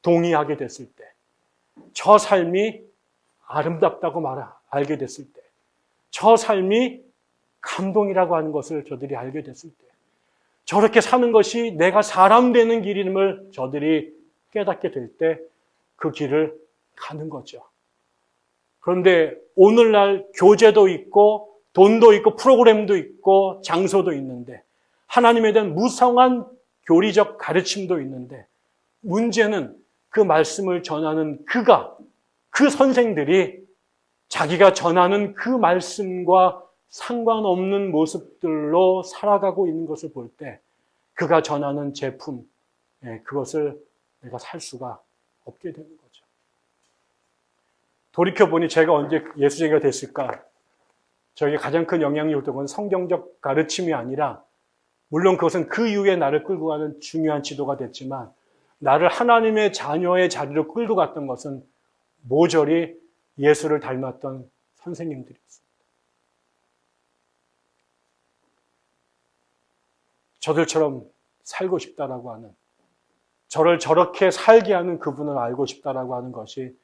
동의하게 됐을 때, 저 삶이 아름답다고 알게 됐을 때, 저 삶이 감동이라고 하는 것을 저들이 알게 됐을 때, 저렇게 사는 것이 내가 사람 되는 길임을 저들이 깨닫게 될 때 그 길을 가는 거죠. 그런데 오늘날 교재도 있고 돈도 있고 프로그램도 있고 장소도 있는데 하나님에 대한 무성한 교리적 가르침도 있는데 문제는 그 말씀을 전하는 그 선생들이 자기가 전하는 그 말씀과 상관없는 모습들로 살아가고 있는 것을 볼 때 그가 전하는 제품, 그것을 내가 살 수가 없게 되는 거죠. 돌이켜보니 제가 언제 예수쟁이가 됐을까? 저에게 가장 큰 영향이 줬던 건 성경적 가르침이 아니라 물론 그것은 그 이후에 나를 끌고 가는 중요한 지도가 됐지만 나를 하나님의 자녀의 자리로 끌고 갔던 것은 모조리 예수를 닮았던 선생님들이었습니다. 저들처럼 살고 싶다라고 하는, 저를 저렇게 살게 하는 그분을 알고 싶다라고 하는 것이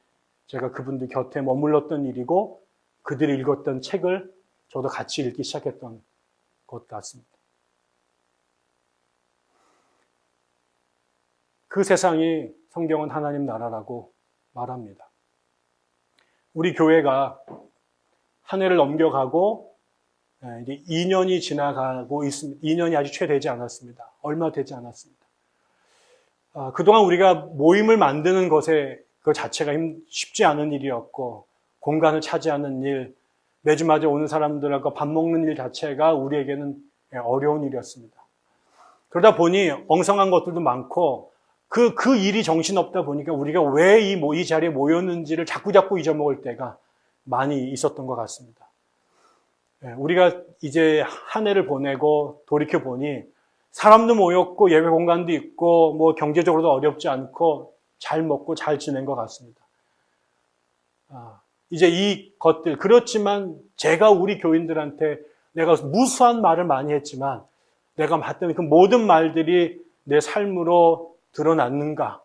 제가 그분들 곁에 머물렀던 일이고 그들이 읽었던 책을 저도 같이 읽기 시작했던 것 같습니다. 그 세상이 성경은 하나님 나라라고 말합니다. 우리 교회가 한 해를 넘겨가고 이제 2년이 지나가고 있습니다. 2년이 아직 채 되지 않았습니다. 얼마 되지 않았습니다. 그동안 우리가 모임을 만드는 것에 그 자체가 쉽지 않은 일이었고 공간을 차지하는 일, 매주마다 오는 사람들하고 밥 먹는 일 자체가 우리에게는 어려운 일이었습니다. 그러다 보니 엉성한 것들도 많고 그 일이 정신없다 보니까 우리가 왜 이 자리에 모였는지를 자꾸 잊어먹을 때가 많이 있었던 것 같습니다. 우리가 이제 한 해를 보내고 돌이켜보니 사람도 모였고 예배 공간도 있고 뭐 경제적으로도 어렵지 않고 잘 먹고 잘 지낸 것 같습니다. 이제 이 것들, 그렇지만 제가 우리 교인들한테 내가 무수한 말을 많이 했지만 내가 봤던 그 모든 말들이 내 삶으로 드러났는가?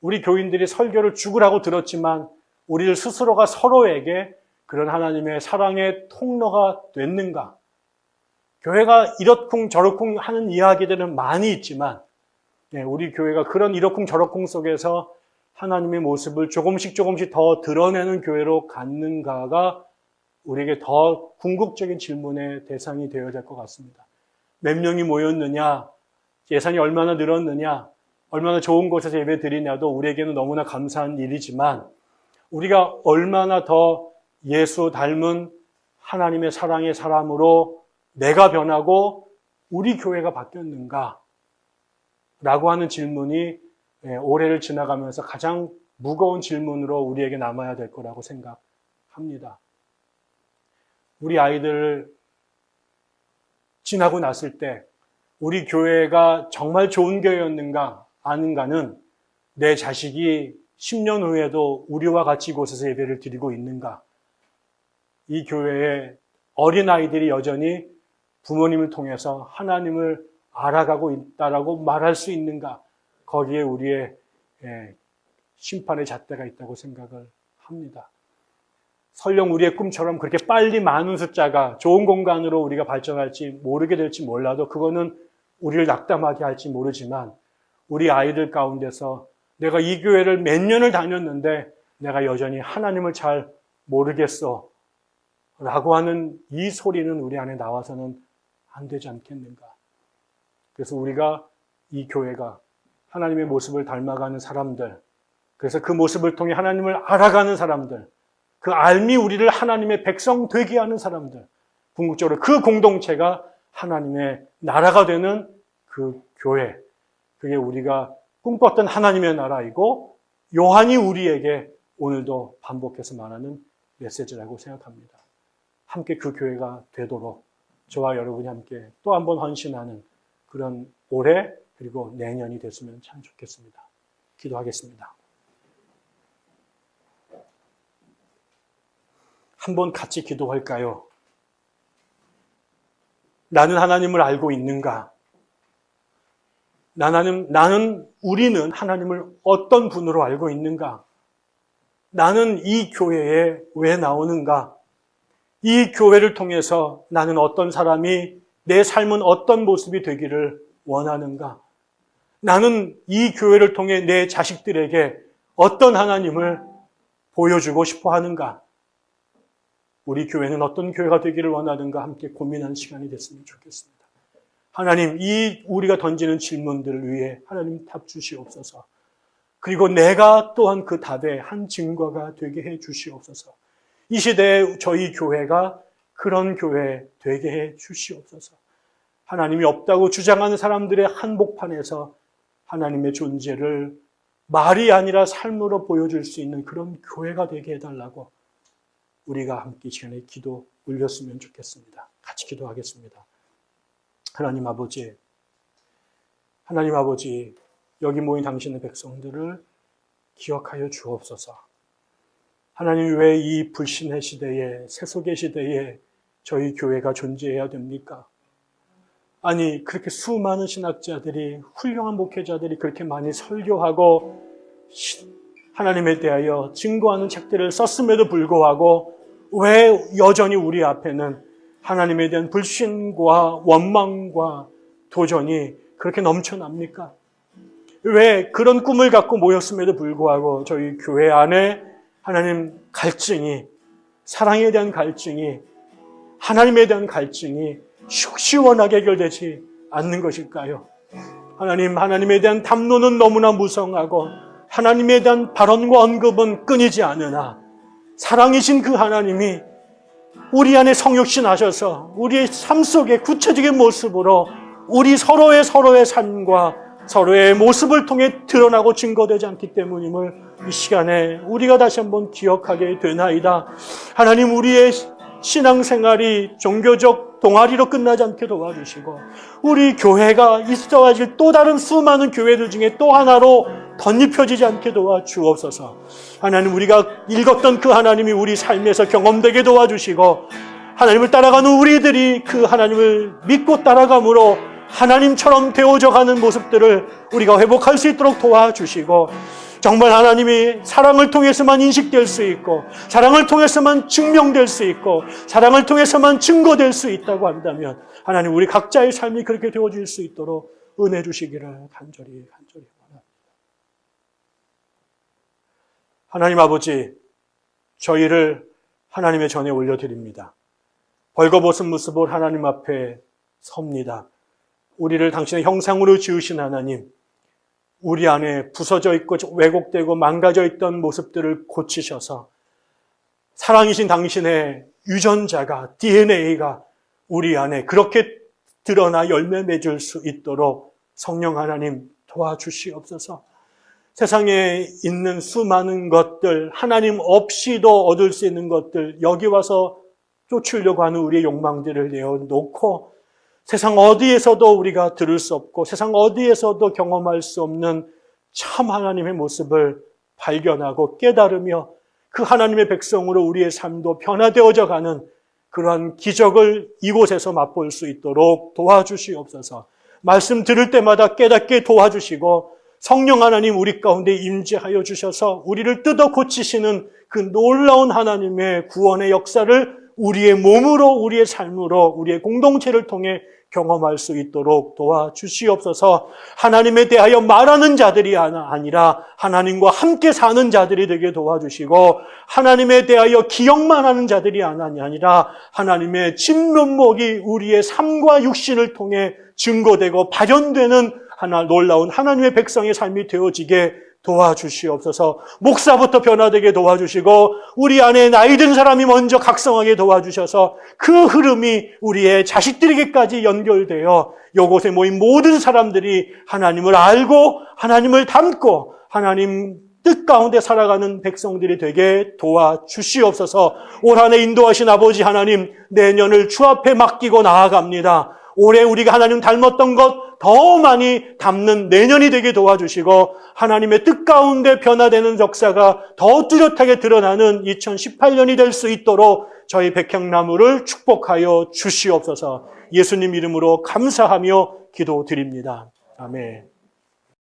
우리 교인들이 설교를 죽으라고 들었지만 우리들 스스로가 서로에게 그런 하나님의 사랑의 통로가 됐는가? 교회가 이렇쿵 저렇쿵 하는 이야기들은 많이 있지만 우리 교회가 그런 이러쿵 저러쿵 속에서 하나님의 모습을 조금씩 더 드러내는 교회로 갔는가가 우리에게 더 궁극적인 질문의 대상이 되어야 될 것 같습니다. 몇 명이 모였느냐, 예산이 얼마나 늘었느냐, 얼마나 좋은 곳에서 예배 드리냐도 우리에게는 너무나 감사한 일이지만 우리가 얼마나 더 예수 닮은 하나님의 사랑의 사람으로 내가 변하고 우리 교회가 바뀌었는가 라고 하는 질문이 올해를 지나가면서 가장 무거운 질문으로 우리에게 남아야 될 거라고 생각합니다. 우리 아이들 지나고 났을 때 우리 교회가 정말 좋은 교회였는가 아닌가는 내 자식이 10년 후에도 우리와 같이 이곳에서 예배를 드리고 있는가, 이 교회의 어린아이들이 여전히 부모님을 통해서 하나님을 알아가고 있다라고 말할 수 있는가, 거기에 우리의 심판의 잣대가 있다고 생각을 합니다. 설령 우리의 꿈처럼 그렇게 빨리 많은 숫자가 좋은 공간으로 우리가 발전할지 모르게 될지 몰라도 그거는 우리를 낙담하게 할지 모르지만 우리 아이들 가운데서 내가 이 교회를 몇 년을 다녔는데 내가 여전히 하나님을 잘 모르겠어 라고 하는 이 소리는 우리 안에 나와서는 안 되지 않겠는가. 그래서 우리가 이 교회가 하나님의 모습을 닮아가는 사람들, 그래서 그 모습을 통해 하나님을 알아가는 사람들, 그 알미 우리를 하나님의 백성 되게 하는 사람들, 궁극적으로 그 공동체가 하나님의 나라가 되는 그 교회, 그게 우리가 꿈꿨던 하나님의 나라이고 요한이 우리에게 오늘도 반복해서 말하는 메시지라고 생각합니다. 함께 그 교회가 되도록 저와 여러분이 함께 또 한 번 헌신하는 그런 올해 그리고 내년이 됐으면 참 좋겠습니다. 기도하겠습니다. 한번 같이 기도할까요? 나는 하나님을 알고 있는가? 우리는 하나님을 어떤 분으로 알고 있는가? 나는 이 교회에 왜 나오는가? 이 교회를 통해서 나는 어떤 사람이, 내 삶은 어떤 모습이 되기를 원하는가? 나는 이 교회를 통해 내 자식들에게 어떤 하나님을 보여주고 싶어 하는가? 우리 교회는 어떤 교회가 되기를 원하는가 함께 고민하는 시간이 됐으면 좋겠습니다. 하나님, 이 우리가 던지는 질문들을 위해 하나님 답 주시옵소서. 그리고 내가 또한 그 답의 한 증거가 되게 해 주시옵소서. 이 시대에 저희 교회가 그런 교회 되게 해 주시옵소서. 하나님이 없다고 주장하는 사람들의 한복판에서 하나님의 존재를 말이 아니라 삶으로 보여줄 수 있는 그런 교회가 되게 해달라고 우리가 함께 이 시간에 기도 올렸으면 좋겠습니다. 같이 기도하겠습니다. 하나님 아버지, 여기 모인 당신의 백성들을 기억하여 주옵소서. 하나님, 왜 이 불신의 시대에, 세속의 시대에 저희 교회가 존재해야 됩니까? 아니, 그렇게 수많은 신학자들이, 훌륭한 목회자들이 그렇게 많이 설교하고 하나님에 대하여 증거하는 책들을 썼음에도 불구하고 왜 여전히 우리 앞에는 하나님에 대한 불신과 원망과 도전이 그렇게 넘쳐납니까? 왜 그런 꿈을 갖고 모였음에도 불구하고 저희 교회 안에 하나님 갈증이, 사랑에 대한 갈증이, 하나님에 대한 갈증이 시원하게 해결되지 않는 것일까요? 하나님에 대한 담론은 너무나 무성하고 하나님에 대한 발언과 언급은 끊이지 않으나 사랑이신 그 하나님이 우리 안에 성육신하셔서 우리의 삶 속의 구체적인 모습으로 우리 서로의 삶과 서로의 모습을 통해 드러나고 증거되지 않기 때문임을 이 시간에 우리가 다시 한번 기억하게 되나이다. 하나님, 우리의 신앙생활이 종교적 동아리로 끝나지 않게 도와주시고 우리 교회가 있어야지 또 다른 수많은 교회들 중에 또 하나로 덧입혀지지 않게 도와주옵소서. 하나님, 우리가 읽었던 그 하나님이 우리 삶에서 경험되게 도와주시고 하나님을 따라가는 우리들이 그 하나님을 믿고 따라감으로 하나님처럼 되어져가는 모습들을 우리가 회복할 수 있도록 도와주시고 정말 하나님이 사랑을 통해서만 인식될 수 있고 사랑을 통해서만 증명될 수 있고 사랑을 통해서만 증거될 수 있다고 한다면 하나님, 우리 각자의 삶이 그렇게 되어질 수 있도록 은혜 주시기를 간절히 원합니다. 하나님 아버지, 저희를 하나님의 전에 올려드립니다. 벌거벗은 모습으로 하나님 앞에 섭니다. 우리를 당신의 형상으로 지으신 하나님, 우리 안에 부서져 있고 왜곡되고 망가져 있던 모습들을 고치셔서 사랑이신 당신의 유전자가, DNA가 우리 안에 그렇게 드러나 열매 맺을 수 있도록 성령 하나님 도와주시옵소서. 세상에 있는 수많은 것들, 하나님 없이도 얻을 수 있는 것들, 여기 와서 쫓으려고 하는 우리의 욕망들을 내어놓고 세상 어디에서도 우리가 들을 수 없고 세상 어디에서도 경험할 수 없는 참 하나님의 모습을 발견하고 깨달으며 그 하나님의 백성으로 우리의 삶도 변화되어져 가는 그러한 기적을 이곳에서 맛볼 수 있도록 도와주시옵소서. 말씀 들을 때마다 깨닫게 도와주시고 성령 하나님 우리 가운데 임재하여 주셔서 우리를 뜯어 고치시는 그 놀라운 하나님의 구원의 역사를 우리의 몸으로, 우리의 삶으로, 우리의 공동체를 통해 경험할 수 있도록 도와주시옵소서. 하나님에 대하여 말하는 자들이 아니라 하나님과 함께 사는 자들이 되게 도와주시고 하나님에 대하여 기억만 하는 자들이 아니라 하나님의 진면목이 우리의 삶과 육신을 통해 증거되고 발현되는 놀라운 하나님의 백성의 삶이 되어지게 도와주시옵소서. 목사부터 변화되게 도와주시고 우리 안에 나이 든 사람이 먼저 각성하게 도와주셔서 그 흐름이 우리의 자식들에게까지 연결되어 이곳에 모인 모든 사람들이 하나님을 알고 하나님을 닮고 하나님 뜻 가운데 살아가는 백성들이 되게 도와주시옵소서. 올 한 해 인도하신 아버지 하나님, 내년을 주 앞에 맡기고 나아갑니다. 올해 우리가 하나님 닮았던 것 더 많이 닮는 내년이 되게 도와주시고 하나님의 뜻 가운데 변화되는 역사가 더 뚜렷하게 드러나는 2018년이 될 수 있도록 저희 백향나무를 축복하여 주시옵소서. 예수님 이름으로 감사하며 기도드립니다. 아멘.